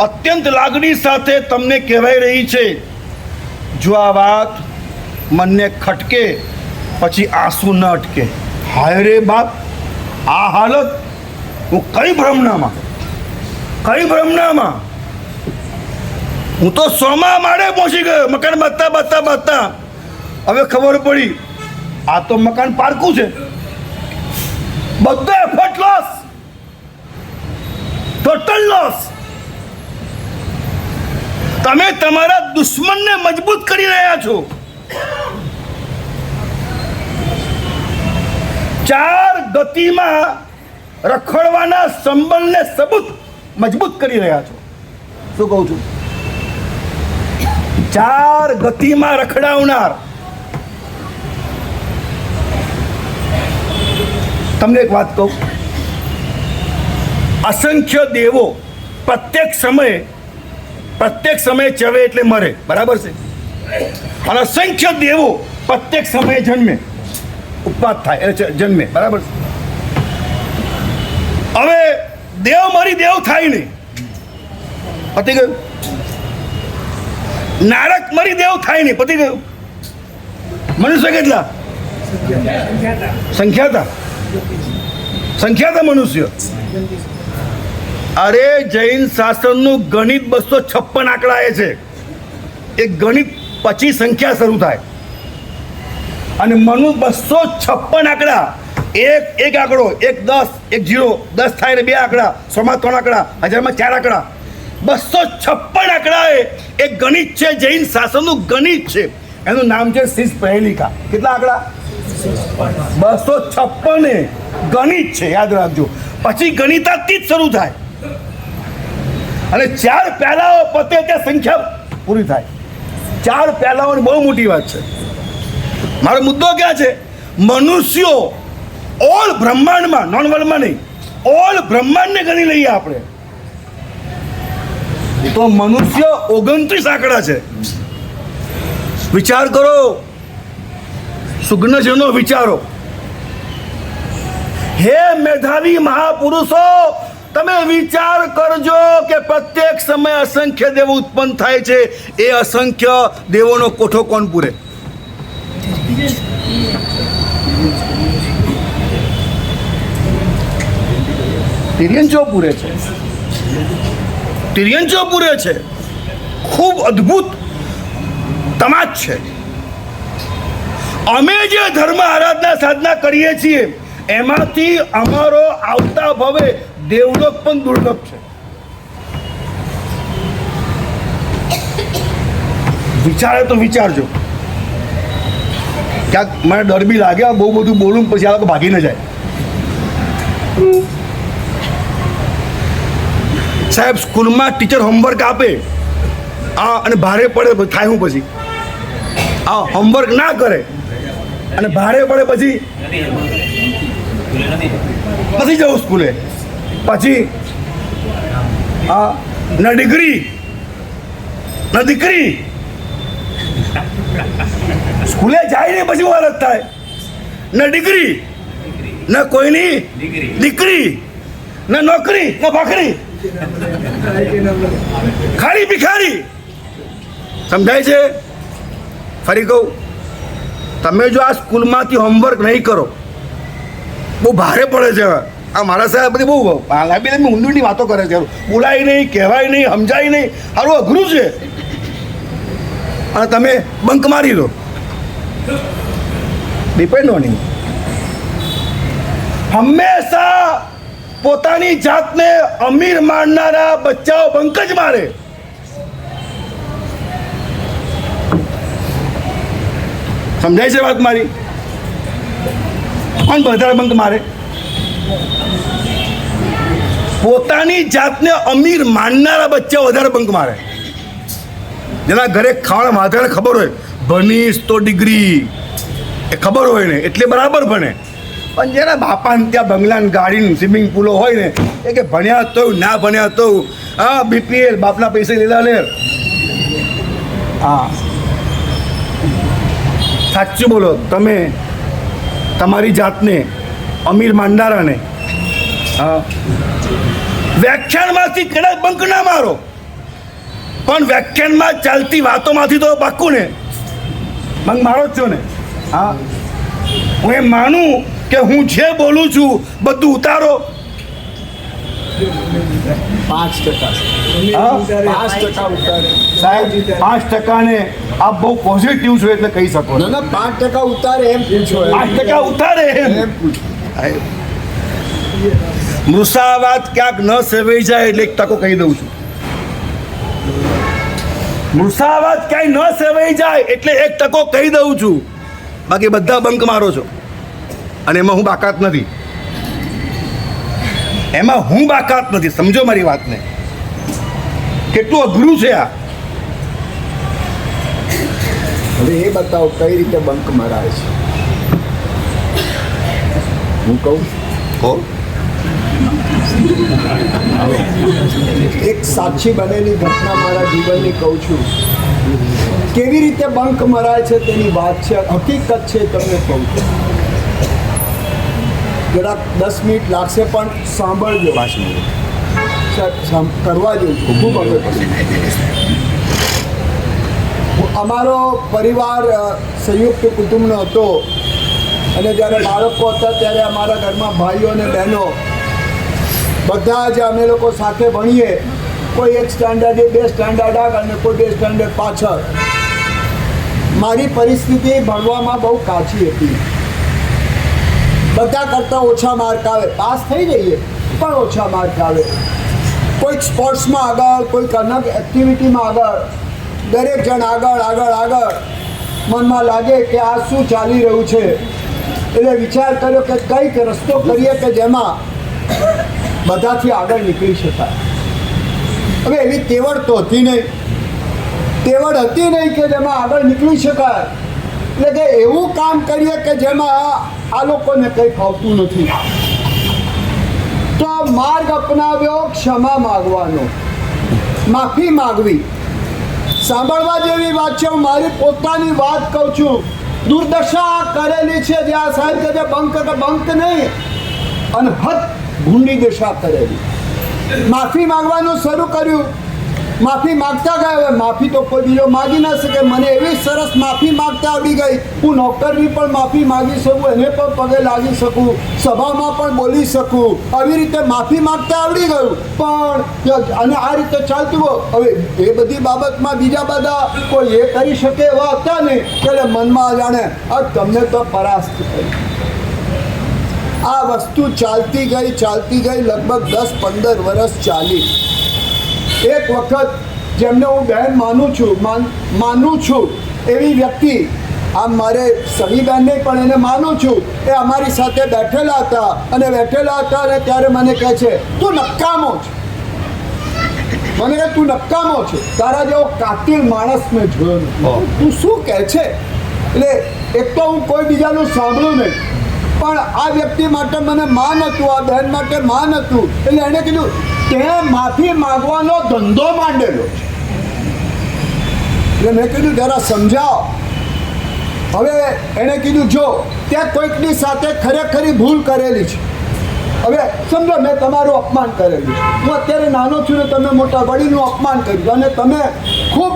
અત્યંત લાગણી સાથે તમને કહેવાઈ રહી છે, જો આ વાત મનને ખટકે પછી આંસુ ન અટકે. હાય રે બાપ, આ હાલત હું કઈ ભ્રમણામાં, કઈ ભ્રમણામાં. હું તો 100મા માળે પહોંચી ગયો મકાન બાંધતા બાંધતા બાંધતા. હવે ખબર પડી આ તો મકાન પારકું છે. બધો એફર્ટ લોસ, ટોટલ લોસ. તમે તમારા દુશ્મનને મજબૂત કરી રહ્યા છો. 4 ગતિમાં રખડવાના સંબળને સબૂત મજબૂત કરી રહ્યા છો. શું કહું છું? 4 ગતિમાં રખડાવનાર. તમને એક વાત કહું, અસંખ્ય દેવો પ્રત્યેક સમયે ચવે એટલે મરે, બરાબર છે? અને અસંખ્ય દેવો પ્રત્યેક સમયે જન્મે, ઉપવાસ થાય એટલે જન્મે, બરાબર છે? હવે દેવ મરી દેવ થાય નહીં, પતી ગયું. નારક મરી દેવ થાય નહીં, પતી ગયું. મનુષ્ય કેટલા? સંખ્યાતા મનુષ્ય. અરે જૈન શાસનનું ગણિત 256 આંકડા એ છે. એ ગણિત પછી સંખ્યા શરૂ થાય અને મનુ 256 આંકડા, એક આંકડો, 1 10, 1 0, 10 થાય ને 2 આંકડા, 100 માં 3 આંકડા, 1000 માં 4 આંકડા, 256 આંકડા એ ગણિત છે. જૈન શાસનનું ગણિત છે. એનું નામ છે શીશ પહેલિકા. કેટલા આંકડા? 256 ગણિત છે, યાદ રાખજો. પછી ગણિતાતીત શરૂ થાય અને 4 પહેલાઓ પતે ત્યાં સંખ્યા પૂરી થાય. 4 પહેલાઓની બહુ મોટી વાત છે. મારો મુદ્દો ક્યાં છે? મનુષ્યો ઓલ બ્રહ્માંડમાં, નોન વર્લ્ડમાં નહીં, ઓલ બ્રહ્માંડને ગણી લઈએ આપણે તો મનુષ્ય 29 આંકડા છે. વિચાર કરો, સુગ્નજનો વિચારો. હે મેધાવી મહાપુરુષો, તમે વિચાર કરજો કે પ્રત્યેક સમય અસંખ્ય દેવો ઉત્પન્ન થાય છે. એ અસંખ્ય દેવોનો કોઠો કોણ પૂરે? તિર્યંચો પૂરે છે. તિર્યંચો પૂરે છે. ખૂબ અદ્ભુત તમાજ છે. અમે જે ધર્મ આરાધના સાધના કરીએ છીએ એમાંથી અમારો આવતા ભવે દેવલોક પણ દુર્લભ છે. વિચારે તો વિચારજો. ક્યાંક મને ડર બી લાગે, બહુ બધું બોલું પછી આ લોકો ભાગી ન જાય. સાહેબ, સ્કૂલમાં ટીચર હોમવર્ક આપે અને ભારે પડે થાય હું પછી? હોમવર્ક ના કરે અને ભારે પડે પછી નથી જવું સ્કૂલે. પછી ન ડિગ્રી ન દીકરી, સ્કૂલે જાય ને પછી હાલત થાય. ન ડિગ્રી, ન કોઈની દીકરી, ન નોકરી, ન ભાખરી, ખાલી ભિખારી. સમજાય છે? ફરી કહું, તમે જો આ સ્કૂલમાંથી હોમવર્ક નહીં કરો, બહુ ભારે પડે છે. આ મારા સાહેબ બધી બહુ ઊંડી વાતો કરે છે. બોલાય નહીં, કહેવાય નહીં, સમજાય નહીં, સારું અઘરું છે. અને તમે બંક મારી દો. Depend on you. હંમેશા પોતાની જાતને અમીર માનનારા બચ્ચાઓ બંક જ મારે. સમજાય છે વાત મારી? કોણ વધારે બંક મારે? પોતાની જાતને અમીર માનનારા બચ્ચા વધારે બંક મારે. જેના ઘરે ખાવાના માથાને ખબર હોય ભણીશ તો ડિગ્રી, એ ખબર હોય ને એટલે બરાબર ભણે. પણ જેના બાપાને ત્યાં બંગલાને ગાડીને સ્વિમિંગ પુલો હોય ને એ કે ભણ્યા તો ના ભણ્યા તો બીપીએલ, બાપના પૈસે લીધા લે. સાચું બોલો, તમે તમારી જાતને અમીર માનનારાને વ્યાખ્યાનમાંથી કદાચ બંક ના મારો, પણ વ્યાખ્યાનમાં ચાલતી વાતોમાંથી તો પાક્કું ને બંક મારો જ છો ને. હું એમ માનું કે હું જે બોલું છું બધું ઉતારો. 5% સાહેબ, 5% આપ બહુ પોઝિટિવ છો એટલે કહી શકો. ના, 5% ઉતારે એમ પૂછો. 5% ઉતારે એમ પૂછો. મૃષાવાત ક્યાંક ન સેવાઈ જાય એટલે 1% કહી દઉં છું. મૃષાવાત ક્યાંય ન સેવાઈ જાય એટલે 1% કહી દઉં છું. બાકી બધા બંક મારો છો અને એમાં હું બાકાત નથી. એમાં હું બાકાત નથી. સમજો મારી વાતને, કેટલું અઘરું છે આ. હવે એ બતાવો કઈ રીતે બંક મરાય છે. હું કહું એક સાક્ષી બનેલી ઘટના મારા જીવનની કહું છું. કેવી રીતે બંક મરાય છે તેની વાત છે, હકીકત છે, તમને કહું છું. જરાક 10 મિનિટ લાગશે પણ સાંભળજો. કરવા જેવું છું, ખૂબ અગત્યનું. અમારો પરિવાર સંયુક્ત કુટુંબનો હતો અને જ્યારે બાળકો હતા ત્યારે અમારા ઘરમાં ભાઈઓ અને બહેનો બધા જ અમે લોકો સાથે ભણીએ, કોઈ એક સ્ટાન્ડર્ડ 2 સ્ટાન્ડર્ડ આગળ અને કોઈ 2 સ્ટાન્ડર્ડ પાછળ. મારી પરિસ્થિતિ ભણવામાં બહુ કાચી હતી. બધા કરતાં ઓછા માર્ક આવે, પાસ થઈ જઈએ પણ ઓછા માર્ક આવે. કોઈક સ્પોર્ટ્સમાં આગળ, કોઈક અલગ એક્ટિવિટીમાં આગળ, દરેક જણ આગળ. મનમાં લાગે કે આ શું ચાલી રહ્યું છે, એટલે વિચાર કર્યો કે કંઈક રસ્તો કરીએ કે જેમાં બધાથી આગળ નીકળી શકાય. હવે એવી તેવડ તો હતી નહીં કે જેમાં આગળ નીકળી શકાય. એટલે કે એવું કામ કરીએ કે જેમાં આ લોકોને કંઈ ફાવતું નથી. તો માર્ગ અપનાવ્યો ક્ષમા માગવાનો, માફી માગવી. સાંભળવા જેવી વાત છે. હું મારી પોતાની વાત કહું છું. દુર્દશા કરેલી છે જ્યાં સાહેબ કે બંક નહીં, અનહદ ભૂંડી દશા કરેલી. માફી માંગવાનું શરૂ કર્યું, માફી માગતા ગયા. હવે માફી તો કોઈ બીજો માગી ના શકે. મને એવી સરસ માફી માગતા આવડી ગઈ, હું નોકરની પણ માફી માગી શકું, એને પણ પગે લાગી શકું, સભામાં પણ બોલી શકું. આવી રીતે માફી માગતા આવડી ગયું. પણ અને આ રીતે ચાલતું હોય. હવે એ બધી બાબતમાં બીજા બધા કોઈ એ કરી શકે એવા હતા ને, એટલે મનમાં જાણે તમને તો પરાસ્ત કરી. આ વસ્તુ ચાલતી ગઈ લગભગ 10-15 વર્ષ ચાલી. એક વખત જેમને હું બહેન માનું છું એવી વ્યક્તિ, આમ મારે સવી બહેન નહીં પણ એને માનું છું, એ અમારી સાથે બેઠેલા હતા અને ત્યારે મને કહે છે, તું નકામો છે. મને કહે તું નકામો છે, તારા જેવો કાતિલ માણસ મેં જોયો નથી. તું શું કહે છે? એટલે એક તો હું કોઈ બીજાનું સાંભળું નહીં, પણ આ વ્યક્તિ માટે મને માન હતું, આ બહેન માટે માન હતું. એટલે એણે કીધું તે માફી માંગવાનો ધંધો માંડેલો છે. એટલે મેં કીધું જરા સમજાવો. હવે એણે કીધું જો ત્યાં કોઈકની સાથે ખરેખરી ભૂલ કરેલી છે. હવે સમજો મેં તમારું અપમાન કરેલું છે. હું અત્યારે નાનો છું ને તમે મોટા વડીલનું અપમાન કર્યું અને તમે ખૂબ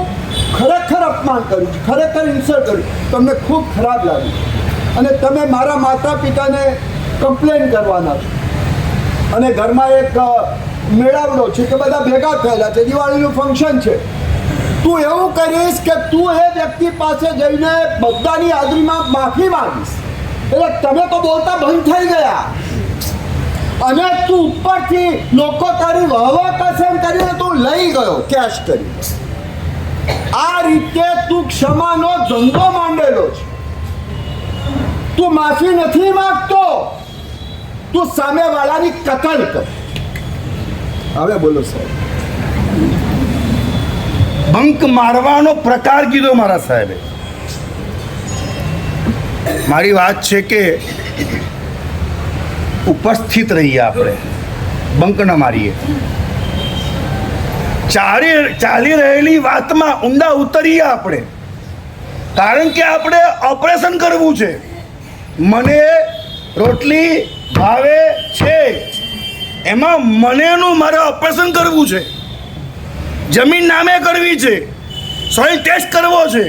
ખરેખર અપમાન કર્યું છે, ખરેખર ઇન્સલ્ટ કર્યું, તમને ખૂબ ખરાબ લાગ્યું અને તમે મારા માતા પિતાને કમ્પ્લેન કરવાના છો. અને ઘરમાં એક મેળાવડો છે કે બધા ભેગા થયેલા છે, દિવાળીનું ફંક્શન છે. તું એવું કરીશ કે તું એ વ્યક્તિ પાસે જઈને બધાની હાજરીમાં માફી માંગીશ, એટલે તમે તો બોલતા બંધ થઈ ગયા અને તું ઉપરથી લોકો તારી વાહવા કરશે એમ કરીને તું લઈ ગયો કેશ કરી. આ રીતે તું ક્ષમાનો ધંધો માંડેલો છે. તું માફી નથી માંગતો, તું સામેવાળાની કતલ કર. હવે બોલો સાહેબ. બંક મારવાનો પ્રકાર કીધો મારા સાહેબે. મારી વાત છે કે ઉપસ્થિત રહીએ, આપણે બંક ન મારીએ. ચાલી રહેલી વાતમાં ઊંડા ઉતરીએ આપણે, કારણ કે આપણે ઓપરેશન કરવું છે. મને રોટલી ભાવે છે, એમાં મનેનું મારે ઓપરેશન કરવું છે. જમીન નામે કરવી છે, સોઇલ ટેસ્ટ કરવો છે.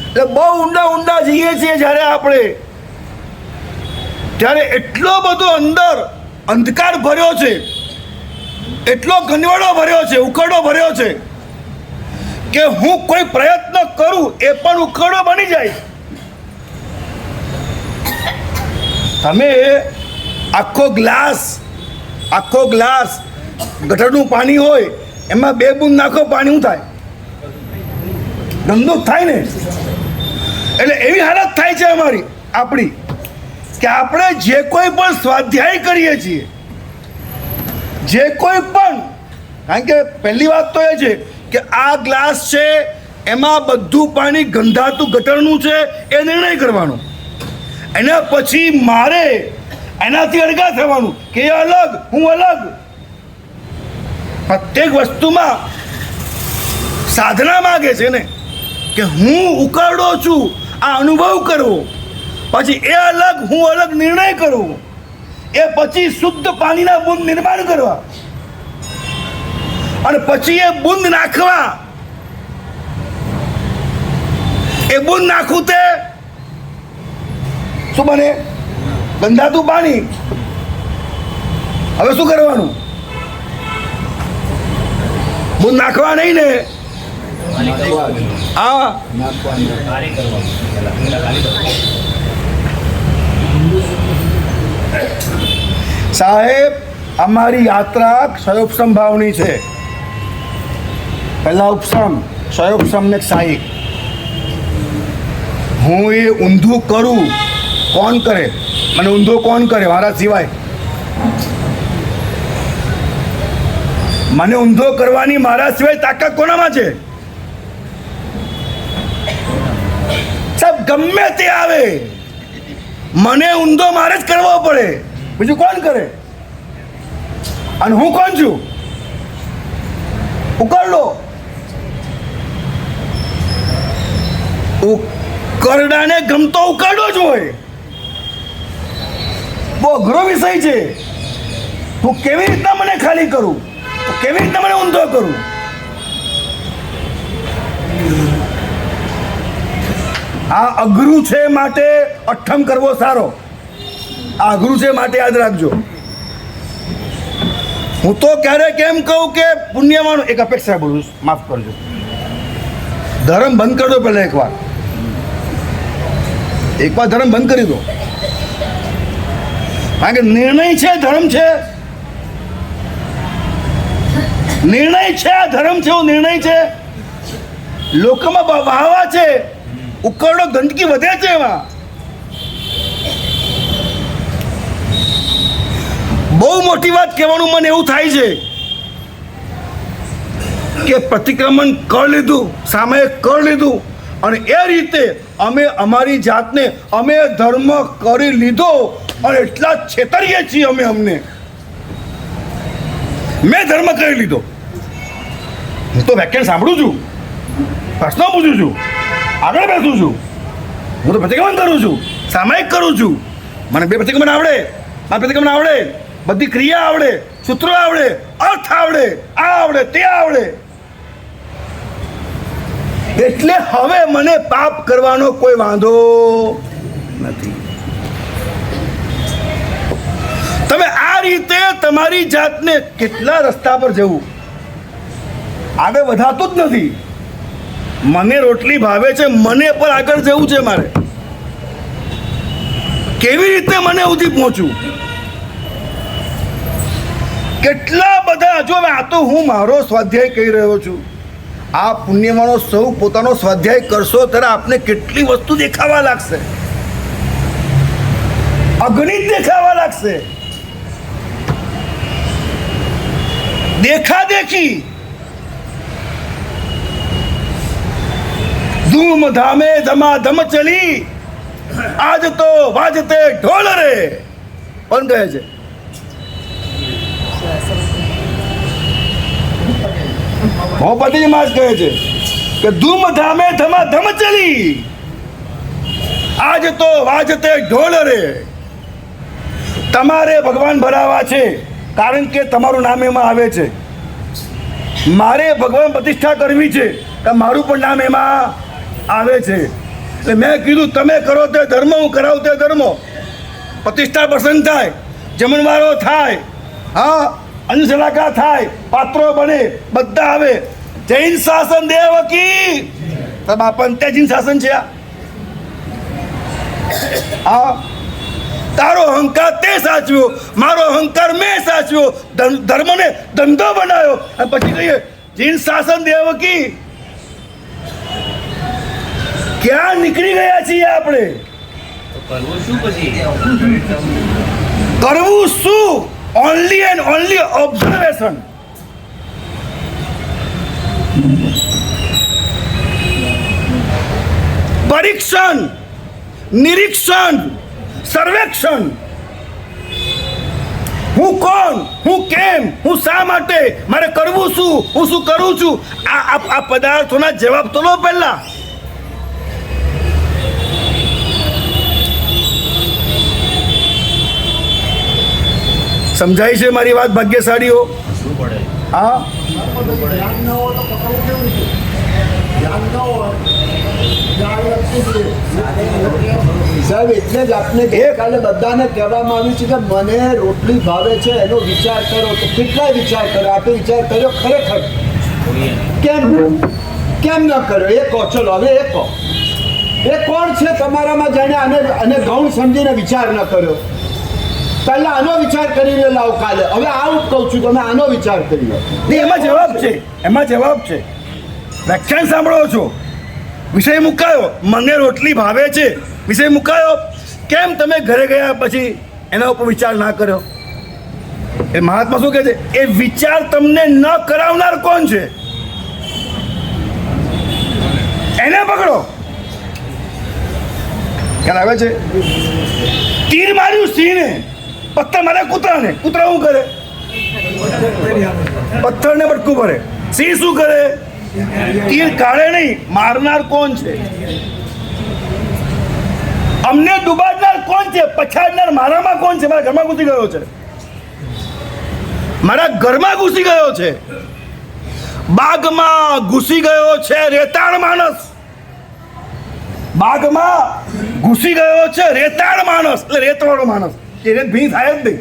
એટલે બહુ ઊંડા જઈએ છીએ જ્યારે આપણે, ત્યારે એટલો બધો અંદર અંધકાર ભર્યો છે, એટલો ગંદવાડો ભર્યો છે, ઉકરડો ભર્યો છે કે હું કોઈ પ્રયત્ન કરું એ પણ ઉકરડો બની જાય. તમે આખો ગ્લાસ ગટરનું પાણી હોય, એમાં 2 બૂંદ નાખો, પાણી શું થાય? ગંદુ થાય ને. એટલે એવી હાલત થાય છે આપણી કે આપણે જે કોઈ પણ સ્વાધ્યાય કરીએ છીએ, જે કોઈ પણ, કારણ કે પહેલી વાત તો એ છે કે આ ગ્લાસ છે, એમાં બધું પાણી ગંધાતું ગટરનું છે, એ નિર્ણય કરવાનો. એના પછી મારે એનાથી અળગા થવાનું કે એ અલગ, હું અલગ. પ્રત્યેક વસ્તુમાં સાધના માગે છે ને કે હું ઉકરડો છું, આ અનુભવ કરવો, પછી એ અલગ, હું અલગ નિર્ણય કરવો, એ પછી શુદ્ધ પાણીના બૂંદ નિર્માણ કરવા, અને પછી એ બૂંદ નાખવા. એ બૂંદ નાખવું તે શું બને? ગંધાતું પાણી. હવે શું કરવાનું? બહુ નાખવા નહીં ને. હા, સાહેબ અમારી યાત્રા ક્ષયોપસમ ભાવની છે. પહેલા ઉપસમ, ક્ષયોપસમ ને સાહિક. હું એ ઊંધું કરું, કોણ કરે? મને ઊંધો કોણ કરે મારા સિવાય? મને ઊંધો કરવાની મારા સિવાય તાકાત કોનામાં છે? સાહેબ ગમે તે આવે, મને ઊંધો મારે જ કરવો પડે, બીજું કોણ કરે? અને હું કોણ છું? ઉકરડો. ઉકરડાને ગમતો ઉકરડો જ હોય. બહુ અઘરો વિષય છે. હું કેવી રીતના મને ખાલી કરું, કેવી રીતના મને ઊંધો કરું? આ અઘરું છે માટે અઠ્ઠમ કરવો સારો. આ અઘરું છે માટે યાદ રાખજો. હું તો ક્યારેક એમ કહું કે પુણ્યવાળો, એક અપેક્ષા બોલું, માફ કરજો, ધર્મ બંધ કરી દો. પહેલાં એકવાર ધર્મ બંધ કરી દો. કારણ કે નિર્ણય છે, ધર્મ છે. નિર્ણય છે, આ ધર્મ છે, એવો નિર્ણય છે. લોકોમાં વાહવા છે, ઉકરડો ગંદકી વધે છે એમાં. બહુ મોટી વાત કહેવાનું મને એવું થાય છે કે પ્રતિક્રમણ કરી લીધું, સામે કરી લીધું, અને એ રીતે અમે અમારી જાતને અમે ધર્મ કરી લીધો અને એટલા છેતરીએ છીએ અમે. મેં ધર્મ કરી લીધો. હું તો વ્યાખ્યાન સાંભળું છું, પ્રશ્નો પૂછું છું, આગળ બેસું છું. હું તો પ્રતિક્રમણ કરું છું, સામાયિક કરું છું. મને 2 પ્રતિક્રમણ આવડે, 5 પ્રતિક્રમણ આવડે, બધી ક્રિયા આવડે, સૂત્રો આવડે, અર્થ આવડે, આ આવડે, તે આવડે. એટલે હવે મને પાપ કરવાનો કોઈ વાંધો નથી. તમે આ રીતે તમારી જાતને, કેટલા રસ્તા પર જવું, આગળ વધાતું જ નથી. મને રોટલી ભાવે છે, મને પણ આગળ જવું છે મારે. કેવી રીતે મને સુધી પહોંચું? કેટલા બધા, જો આ તો હું મારો સ્વાધ્યાય કહી રહ્યો છું. આ પુણ્યવાળો સૌ પોતાનો સ્વાધ્યાય કરશો ત્યારે આપને કેટલી વસ્તુ દેખાવા લાગશે, અગણિત દેખાવા લાગશે. દેખા દેખી, ધૂમ ધામે ધમાધમ ચલી, આજ તો વાજતે ઢોલ રે. કોણ કહે છે? મોહમ્મદ માસ કહે છે કે ધૂમ ધામે ધમાધમ ચલી, આજ તો વાજતે ઢોલ રે. તમારે ભગવાન ભરાવા છે કારણ કે તમારું નામ એમાં આવે છે. મારે ભગવાન પ્રતિષ્ઠા કરવી છે કે મારું પણ નામ એમાં આવે છે. એટલે મેં કીધું તમે કરો તે ધર્મ, હું કરાવું તે ધર્મ. પ્રતિષ્ઠા પ્રસંગ થાય, જમણવારો થાય, હા, અંશલાકા થાય, પાત્રો બને, બધા આવે. જૈન શાસન દેવકી, પણ તે જૈન શાસન છે આ. તારો અહંકાર તે સાચવ્યો, મારો અહંકાર મેં સાચવ્યો, ધર્મને ધંધો બનાવ્યો, અને પછી કહીએ જૈન શાસન દેવકી. ક્યાં નીકળી ગયા છીએ આપણે? કરવું શું? Only and only observation. પરીક્ષણ, નિરીક્ષણ, સર્વેક્ષણ. હું કોણ, હું કેમ, હું શા માટે, મારે કરવું શું, હું શું કરું છું, આ પદાર્થોના જવાબ તો લો પહેલા. સમજાય છે મારી વાત ભાગ્યશાળીઓ? હા, સાહેબ એટલે જ આપને ગઈકાલે બધાને કહેવામાં આવ્યું છે કે મને રોટલી ભાવે છે, એનો વિચાર કરો. તો કેટલાય વિચાર કરો, આપણે વિચાર કર્યો ખરેખર? કેમ ન કર્યો એ કહો. ચલો હવે એ કહો, એ કોણ છે તમારામાં જેને અને ગૌણ સમજીને વિચાર ન કર્યો? પહેલા આનો વિચાર કરીને લાવો કાલે. હવે આવું જ કહું છું, તમે આનો વિચાર કરી લો. એમાં જવાબ છે. વ્યાખ્યાન સાંભળો છો, વિષય મુકાયો, મને રોટલી ભાવે છે, વિષય મુકાયો. કેમ તમે ઘરે ગયા પછી એના ઉપર વિચાર ના કર્યો? એ મહાત્મા શું કહે છે? એ વિચાર તમને ન કરાવનાર કોણ છે એને પકડો. ખ્યાલ આવે છે? તીર માર્યું સિંહને, પથ્થર મારે કૂતરાને. કૂતરા શું કરે? પથ્થરને બટકું ભરે. સિંહ શું કરે? તીર કાઢે નહીં. મારનાર કોણ છે? અમને ડૂબાડનાર કોણ છે? પછાડનાર મારામાં કોણ છે? મારા ઘરમાં ઘૂસી ગયો છે. મારા ઘરમાં ઘૂસી ગયો છે. બાગમાં ઘૂસી ગયો છે રેતાળ માણસ. બાગમાં ઘૂસી ગયો છે રેતાળ માણસ, એટલે રેતવાળો માણસ. એ રેત ભીની થાય જ નહીં.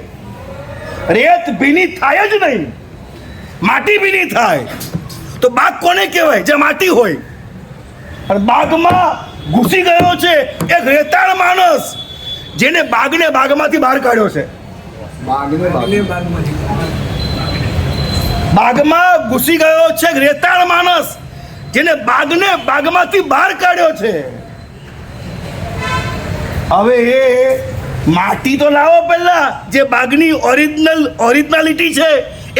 રેત ભીની થાય જ નહીં. માટી ભીની થાય તો બાગ કોને કહેવાય? જે માટી હોય. અને બાગમાં ઘૂસી ગયો છે એક રેતાળ માણસ, જેને બાગને બાગમાંથી બહાર કાઢ્યો છે. બાગમાં ઘૂસી ગયો છે એક રેતાળ માણસ, જેને બાગને બાગમાંથી બહાર કાઢ્યો છે. હવે એ માટી તો લાવો પહેલા, જે બાગની ઓરિજિનાલિટી છે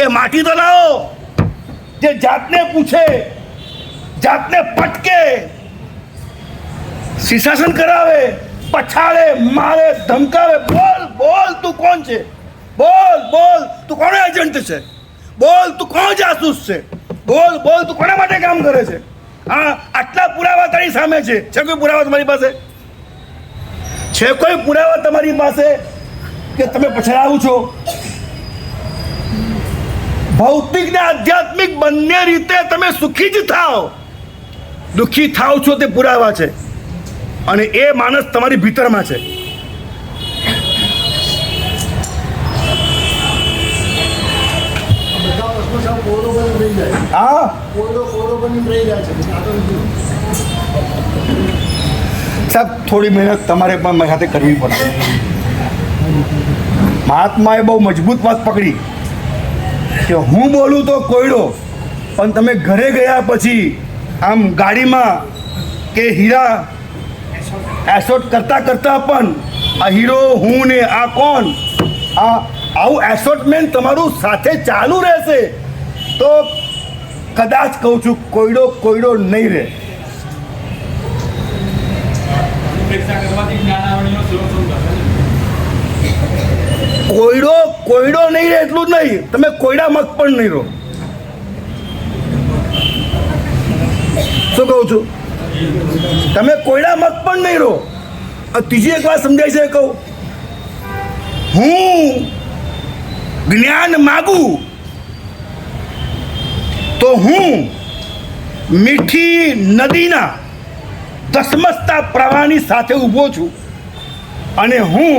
એ માટી તો લાવો, જે જાતને પૂછે, જાતને પટકે, શિશાસન કરાવે, પછાડે, મારે, ધમકાવે. બોલ તું કોણ છે? બોલ તું કોનો એજન્ટ છે? બોલ તું કોણ જાસૂસ છે? બોલ તું કોના માટે કામ કરે છે? હા, આટલા પુરાવા તારી સામે છે. છે કોઈ પુરાવા તમારી પાસે? છે કોઈ પુરાવા તમારી પાસે કે તમે પછડાવું છો? ભૌતિક ને આધ્યાત્મિક બંને રીતે તમે સુખી જ થાઓ, દુઃખી થાવ છો તે પુરાવા છે. અને એ માણસ તમારી ભીતરમાં છે. હા, સાહેબ થોડી મહેનત તમારે પણ મારી સાથે કરવી પડશે. મહાત્માએ બહુ મજબૂત વાત પકડી કે હું બોલું તો કોયડો, પણ તમે ઘરે ગયા પછી આમ ગાડીમાં કે હીરા એસોટ કરતા પણ આ હીરો હું ને આ કોણ, આવું એસોટમેન્ટ તમારું સાથે ચાલુ રહેશે તો કદાચ કહું છું કોયડો નહીં રહે. કોયડો નહીં રહે એટલું જ નહીં, તમે કોયડા મત પણ નહીં રહો. શું કહું છું? તમે કોયડા મત પણ નહીં રહો. ત્રીજી એક વાત સમજાય છે કહું, હું જ્ઞાન માગું તો હું મીઠી નદીના ધસમસતા પ્રવાહની સાથે ઊભો છું, અને હું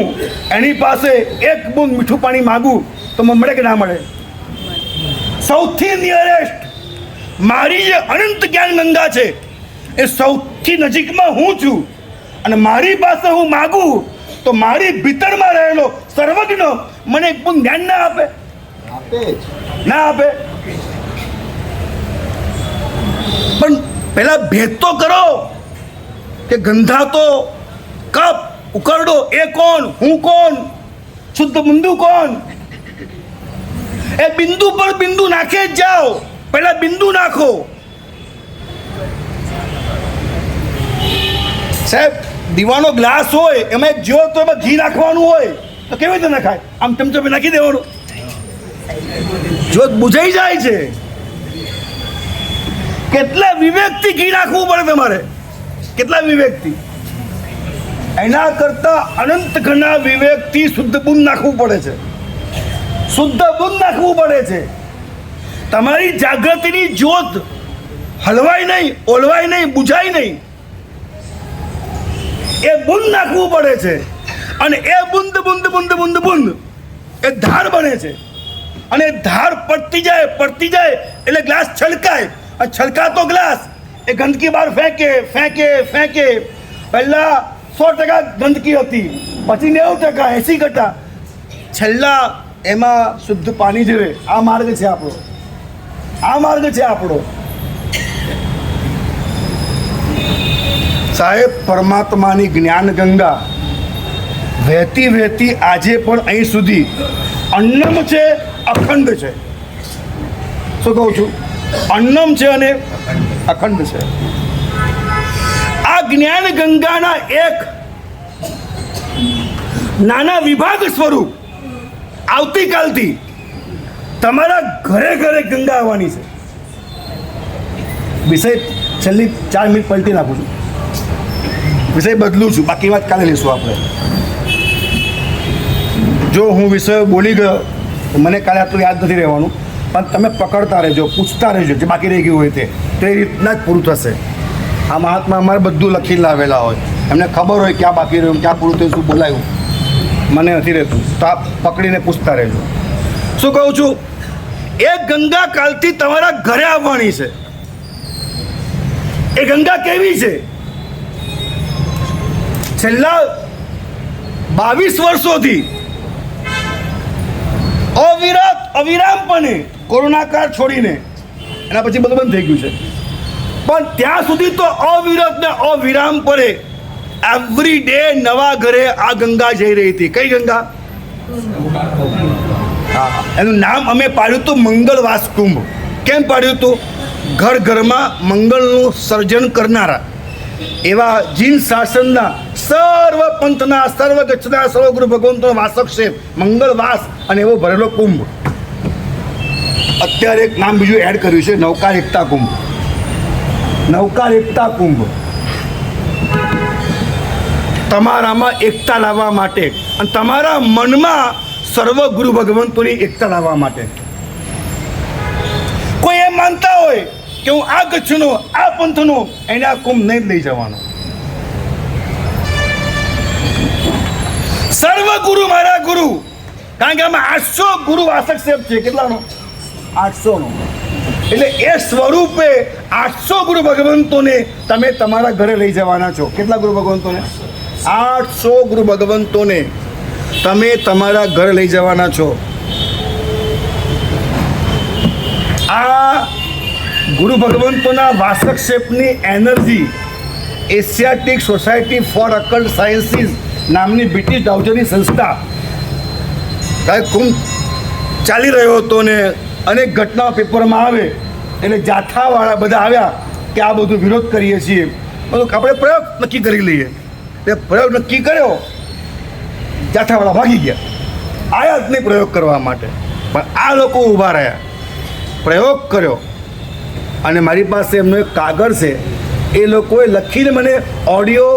એની પાસે એક બૂંદ મીઠું પાણી માગું તો મળે કે ના મળે? સૌથી નિયરેસ્ટ મારી જે અનંત જ્ઞાન ગંગા છે એ સૌથી નજીકમાં હું છું, અને મારી પાસે હું માગું તો મારી ભીતરમાં રહેલો સર્વજ્ઞ મને એક બૂંદ જ્ઞાન ના આપે? ના આપે. પણ પહેલા ભેદ તો કરો કે ગંધાતો કપ ઉકરડો એ કોણ, હું કોણ, શુદ્ધ બિંદુ કોણ? એ બિંદુ પર બિંદુ નાખે જ જાઓ. પહેલા બિંદુ નાખો. સાહેબ, દીવાનો ગ્લાસ હોય એમાં જો તો એમાં ઘી નાખવાનું હોય તો કેવી રીતે નખાય? આમ ચમચમે નાખી દેવાનું, જો બુજાઈ જાય છે. કેટલા વિવેકથી ઘી નાખવું પડે તમારે, કેટલા વિવેકથી. એના કરતા અનંત ઘણા વિવેકથી શુદ્ધ બુંદ નાખવું પડે છે. શુદ્ધ બુંદ નાખવું પડે છે. તમારી જાગૃતિની જ્યોત હલવાય નહીં, ઓલવાય નહીં, બુઝાય નહીં. એ બુંદ નાખવું પડે છે, અને એ બુંદ બુંદ બુંદ બુંદ બુંદ એ ધાર બને છે, અને ધાર પડતી જાય એટલે ગ્લાસ છલકાય, અને છલકાતો ગ્લાસ એ ગંદકી બહાર ફેંકે. પહેલાં 100% ગંદકી હતી, પછી 90%, 80%. છેલ્લા એમાં શુદ્ધ પાણી જ રહે. આ માર્ગ છે આપણો. સાહેબ, પરમાત્માની જ્ઞાન ગંગા વહેતી આજે પણ અહીં સુધી અન્નમ છે, અખંડ છે. શું કહું છું? અન્નમ છે અને અખંડ છે. આ જ્ઞાન ગંગાના એક નાના વિભાગ સ્વરૂપ આવતીકાલથી તમારા ઘરે ગંગા આવવાની છે. વિષય છેલ્લી 4 મિનિટ પલટી નાખું છું, વિષય બદલું છું, બાકી વાત કાલે લઈશું આપણે. જો હું વિષય બોલી ગયો તો મને કાલે આટલું યાદ નથી રહેવાનું, પણ તમે પકડતા રહેજો, પૂછતા રહેજો, જે બાકી રહી ગયું હોય તે રીતના જ પૂરું થશે. આ મહાત્મા અમારે બધું લખી લાવેલા હોય, એમને ખબર હોય ક્યાં બાકી રહ્યું, ક્યાં પૂરું થયું, શું બોલાયું, મને નથી રહેતું. તો આ પકડીને પૂછતા રહેજો. શું કહું છું? એ ગંગા કાલથી તમારા ઘરે આવવાની છે. એ ગંગા કેવી છે? છેલ્લા 22 વર્ષોથી અવિરામપણે કોરોના કાળ છોડીને, એના પછી બધું બંધ થઈ ગયું છે, પણ ત્યાં સુધી તો અવિરત ને અવિરામપણે એવરી ડે નવા ઘરે આ ગંગા જઈ રહી હતી. કઈ ગંગા? એનું નામ અમે પાડ્યું હતું મંગળવાસ કુંભ. કેમ પાડ્યું હતું? ઘરમાં મંગળનું સર્જન કરનારા એવા જીન શાસનના સર્વ પંથના, સર્વ ગચ્છના, સર્વ ગુરુ ભગવંતનો વાસક છે મંગળવાસ, અને એવો ભરેલો કુંભ. અત્યારે એક નામ બીજું એડ કર્યું છે, નૌકાર એકતા કુંભ. તમારામાં એકતા લાવવા માટે અને તમારા મનમાં સર્વ ગુરુ ભગવંતોની એકતા લાવવા માટે. કોઈ એમ માનતા હોય કે હું આ ગચ્છનો, આ પંથનો, એને આ કુંભ નહીં લઈ જવાનો. સર્વ ગુરુ મારા ગુરુ, કારણ કે આમાં 800 ગુરુ વાસક સેપ છે. કેટલાનો? 800નો. એટલે એ સ્વરૂપે 800 ગુરુ ભગવંતોને તમે તમારા ઘરે લઈ જવાના છો. કેટલા ગુરુ ભગવંતોને? 800 ગુરુ ભગવંતોને તમે તમારા ઘરે લઈ જવાના છો. આ ગુરુ ભગવંતોના વાસક શેપની energy Asiatic society for occult sciences નામની બ્રિટિશ ડાઉજરની સંસ્થા, કાંઈ કુંભ ચાલી રહ્યો હતો ને અનેક ઘટનાઓ પેપરમાં આવે એટલે જાથાવાળા બધા આવ્યા કે આ બધું વિરોધ કરીએ છીએ, બધું આપણે પ્રયોગ નક્કી કરી લઈએ. એ પ્રયોગ નક્કી કર્યો, જાથાવાળા ભાગી ગયા, આયા જ નહીં પ્રયોગ કરવા માટે. પણ આ લોકો ઊભા રહ્યા, પ્રયોગ કર્યો, અને મારી પાસે એમનો એક કાગળ છે. એ લોકોએ લખીને મને ઓડિયો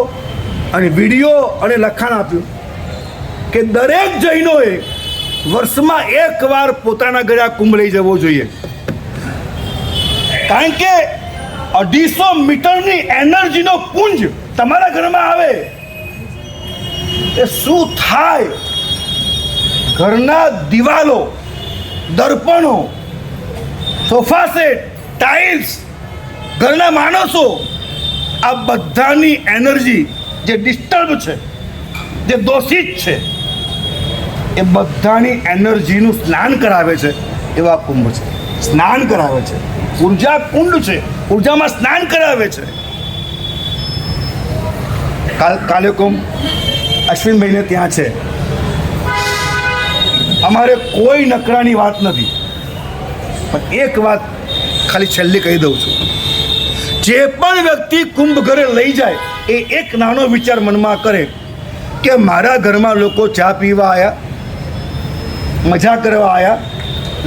અને વિડીયો અને લખાણ આપ્યું કે દરેક જૈનોએ વર્ષમાં એકવાર પોતાના ઘરે આ કુંભ લઈ જવો જોઈએ. કારણ કે 250 મીટરની એનર્જીનો પુંજ તમારા ઘરમાં આવે એ શું થાય? ઘરના દિવાલો, દર્પણો, સોફા સેટ, ટાઇલ્સ, ઘરના માણસો, આ બધાની એનર્જી જે ડિસ્ટર્બ છે, જે દોષિત છે, એ બધાની એનર્જીનું સ્નાન કરાવે છે. એવા કુંભ છે, સ્નાન કરાવે છે. ઉર્જા કુંડ છે, ઉર્જામાં સ્નાન કરાવે છે. કાલે કુંભ અશ્વિનભાઈને ત્યાં છે. અમારે કોઈ નકરાની વાત નથી, પણ એક વાત ખાલી છેલ્લી કહી દઉં છું. જે પણ વ્યક્તિ કુંભ ઘરે લઈ જાય એ એક નાનો વિચાર મનમાં કરે કે મારા ઘરમાં લોકો ચા પીવા આવ્યા, મજા કરવા આવ્યા,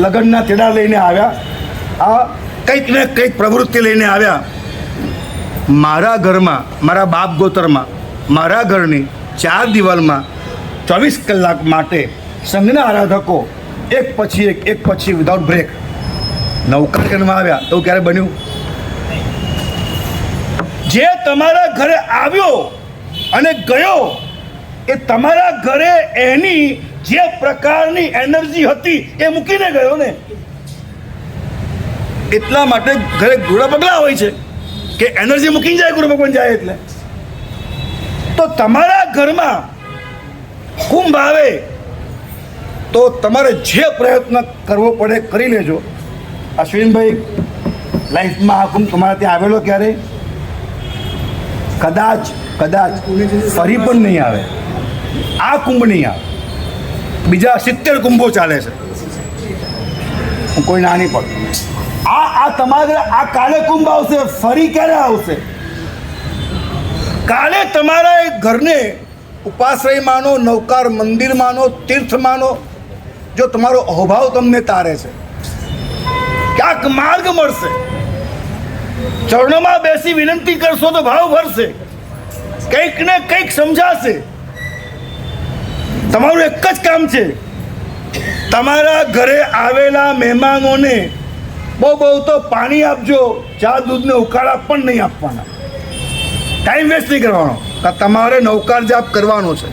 લગ્નના તેડા લઈને આવ્યા, આ કંઈક ને કંઈક પ્રવૃત્તિ લઈને આવ્યા. મારા ઘરમાં, મારા બાપ ગોતરમાં, મારા ઘરની 4 દિવાલમાં 24 કલાક માટે સંઘના આરાધકો એક પછી વિધાઉટ બ્રેક નૌકાર કરવામાં આવ્યા. એવું ક્યારે બન્યું? જે તમારા ઘરે આવ્યો અને ગયો એ તમારા ઘરે એની જે પ્રકારની એનર્જી હતી એ મૂકીને ગયો ને. એટલા માટે ઘરે ઘોડા પગલા હોય છે કે એનર્જી મૂકીને જાય ગુરુ ભગવાન જાય એટલે. તો તમારા ઘરમાં કુંભ આવે તો તમારે જે પ્રયત્ન કરવો પડે કરી લેજો. અશ્વિનભાઈ, લાઈફમાં આ કુંભ તમારા ત્યાં આવેલો ક્યારે? કદાચ ફરી પણ નહીં આવે. આ કુંભ નહીં આવે. બીજા 70 કુંભો ચાલે છે. હું કોઈ ના નહીં પડું. આ તમારે આ કાલે કુંભ આવશે, ફરી ક્યારે આવશે? કાલે તમારા એ ઘરને ઉપાશ્રય માનો, નૌકાર મંદિર માનો, તીર્થ માનો. જો તમારો અહોભાવ તમને તારે છે, ક્યાંક માર્ગ મળશે. ચરણોમાં બેસી વિનંતી કરશો તો ભાવ ભરશે, કંઈક ને કંઈક સમજાશે. તમારું એક જ કામ છે, તમારા ઘરે આવેલા મહેમાનોને બહુ તો પાણી આપજો, ચા દૂધને ઉકાળા પણ નહીં આપવાના. ટાઈમ વેસ્ટ નહીં કરવાનો. તમારે નૌકાર જાપ કરવાનો છે.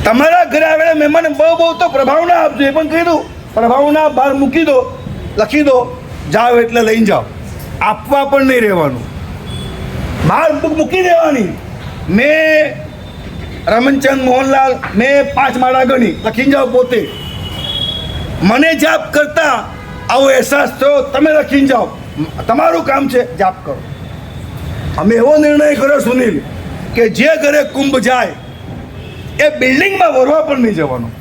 તમારા ઘરે આવેલા મહેમાનને બહુ તો પ્રભાવના આપજો. એ પણ કહી દઉં, પ્રભાવના બહાર મૂકી દો, લખી દો, જાઓ એટલે લઈને જાઓ. આપવા પણ નહીં રહેવાનું, બહાર મૂકી દેવાની. મેં રમનચંદ મોહનલાલ, મેં 5 માળા ગણી, લખીને જાઓ પોતે. મને જાપ કરતા આવો અહેસાસ થયો, તમે લખીને જાઓ. તમારું કામ છે, જાપ કરો. અમે એવો નિર્ણય કર્યો સુનિલ કે જે ઘરે કુંભ જાય એ બિલ્ડિંગમાં વરવા પણ નહીં જવાનું.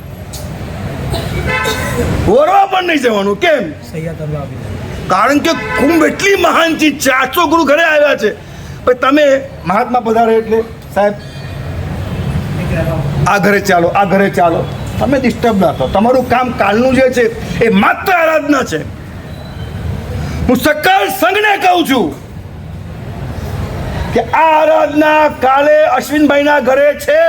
વરવા પણ નહીં જવાનું. કેમ? કારણ કે કુંભ એટલી મહાન ચીજ છે. 800 ગુરુ ઘરે આવ્યા છે, પણ તમે મહાત્મા પધારે એટલે સાહેબ આ ઘરે ચાલો, આ ઘરે ચાલો. તમે ડિસ્ટર્બ ના થો. તમારું કામ કાલનું જે છે એ માત્ર આરાધના છે. હું સકલ સંઘને કહું છું કે આ આરાધના કાલે અશ્વિનભાઈના ઘરે છે.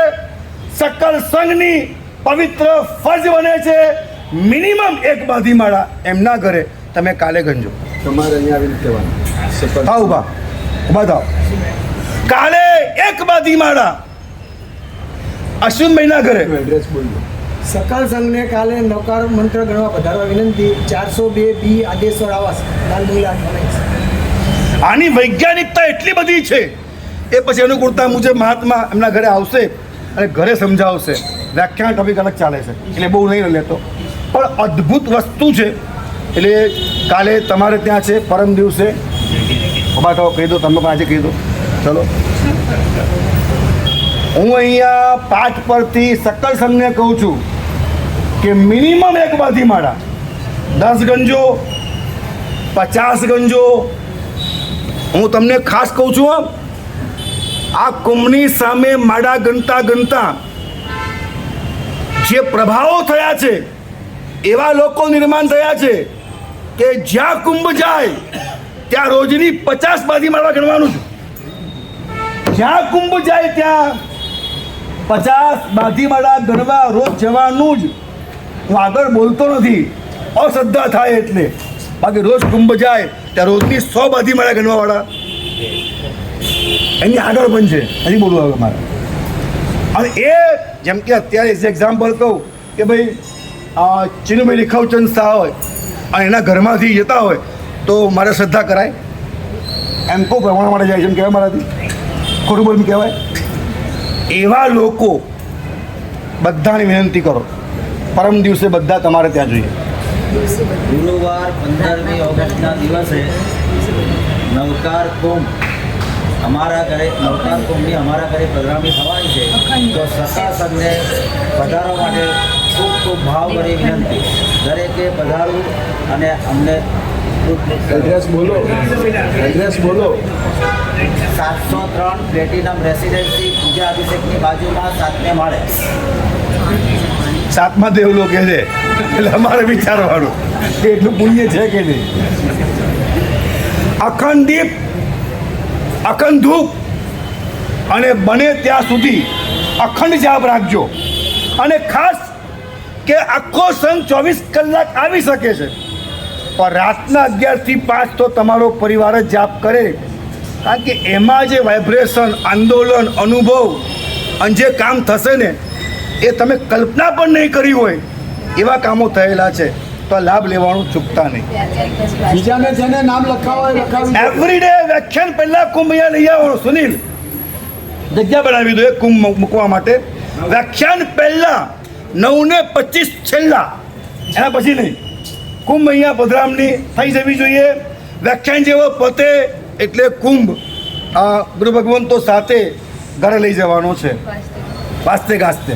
સકલ સંઘની પવિત્ર ફરજ બને છે. મિનિમમ 1 બાધીમાળા એમના ઘરે તમે કાલે ગંજો. તમારે અહીંયા આવીને કહેવાનું. હા, ઊભા થાવ. કાલે 1 બાધીમાળા અશ્વિનભાઈના ઘરે. એડ્રેસ બોલજો. સકાળ સંઘને કાલે નૌકાર મંત્ર ગણવા પધારવા વિનંતી. 402 બી આદેશ્વર આવાસ, લાલ બંગલા. આની વૈજ્ઞાનિકતા એટલી બધી છે. એ પછી અનુકૂળતા મુજબ મહાત્મા એમના ઘરે આવશે અને ઘરે સમજાવશે. વ્યાખ્યાન ટોપિક અલગ ચાલે છે એટલે બહુ નહીં લેતો, પણ અદ્ભુત વસ્તુ છે. એટલે કાલે તમારે ત્યાં છે, પરમ દિવસે. ઉભા થાવ, કહી દો, તમે પણ આજે કહી દો. ચલો, હું અહીંયા પાઠ પરથી સકલ સંઘને કહું છું કે મિનિમમ 1 બાધીમાળા 10 ગંજો, 50 ગંજો. હું તમને ખાસ કહું છું, આ કુંભની સામે માળા ગણતા જે પ્રભાવો થયા છે, એવા લોકો નિર્માણ થયા છે કે જ્યાં કુંભ જાય ત્યાં રોજની 50 બાધીમાળા ગણવાનું છે. જ્યાં કુંભ જાય ત્યાં 50 બાધીમાળા ગણવા રોજ જવાનું જ. હું આગળ બોલતો નથી, અશ્રદ્ધા થાય એટલે. બાકી રોજ કુંભ જાય ત્યાં રોજની 100 બાધીમાળા ગણવાવાળા એની આગળ પણ છે. હજી બોલવું આવે મારે. અને એ જેમ કે અત્યારે એક્ઝામ્પલ કહું કે ભાઈ ચિન્મય રેખાવચંદ શાહ હોય અને એના ઘરમાંથી જતા હોય તો મારે શ્રદ્ધા કરાય? એમ કહું, પ્રમાણ માટે જાય છે એમ કહેવાય મારાથી? ખોટું બોલ કહેવાય? એવા લોકો બધાને વિનંતી કરો, પરમ દિવસે બધા તમારે ત્યાં જોઈએ. ગુરુવાર 15મી ઓગસ્ટના દિવસે નવકાર કુંભ અમારા ઘરે, નવકાર કુંભની અમારા ઘરે પધરામણી થવાની છે. તો સખા સંઘને પધારવા માટે ખૂબ ખૂબ ભાવભરી વિનંતી. દરેકે પધારવું અને અમને એડ્રેસ બોલો. એડ્રેસ બોલો. 703 પ્લેટિનમ રેસિડેન્સી પૂજા અભિષેકની બાજુમાં 7મે માળે. 7મા દેવલો કહે છે એટલે અમારે વિચારવાનું કે એટલું પુણ્ય છે કે નહીં. અખંડ દીપ, અખંડ ધૂપ અને બને ત્યાં સુધી અખંડ જાપ રાખજો. અને ખાસ કે આખો સંઘ 24 કલાક આવી શકે છે, પણ રાતના 11 થી 5 તો તમારો પરિવાર જ જાપ કરે. કારણ કે એમાં જે વાઇબ્રેશન, આંદોલન, અનુભવ અને જે કામ થશે ને એ તમે કલ્પના પણ નહીં કરી હોય એવા કામો થયેલા છે. તો લાભ લેવાનું ચૂકતા નહીં. બીજાને જેને નામ લખાવો એ લખાવી દો. એવરી ડે વ્યાખ્યાન પહેલા કુંભ અહીંયા લઈ આવવાનું. સુનિલ, જગ્યા બનાવી દો એક કુંભ મૂકવા માટે. વ્યાખ્યાન પહેલા 9:25 છેલ્લા, એના પછી નહીં. કુંભ અહીંયા પધરામણી થઈ જવી જોઈએ. વ્યાખ્યાન જેવો પતે એટલે કુંભ ગુરુ ભગવંતો સાથે ઘરે લઈ જવાનો છે, વાસ્તે ગાસ્તે.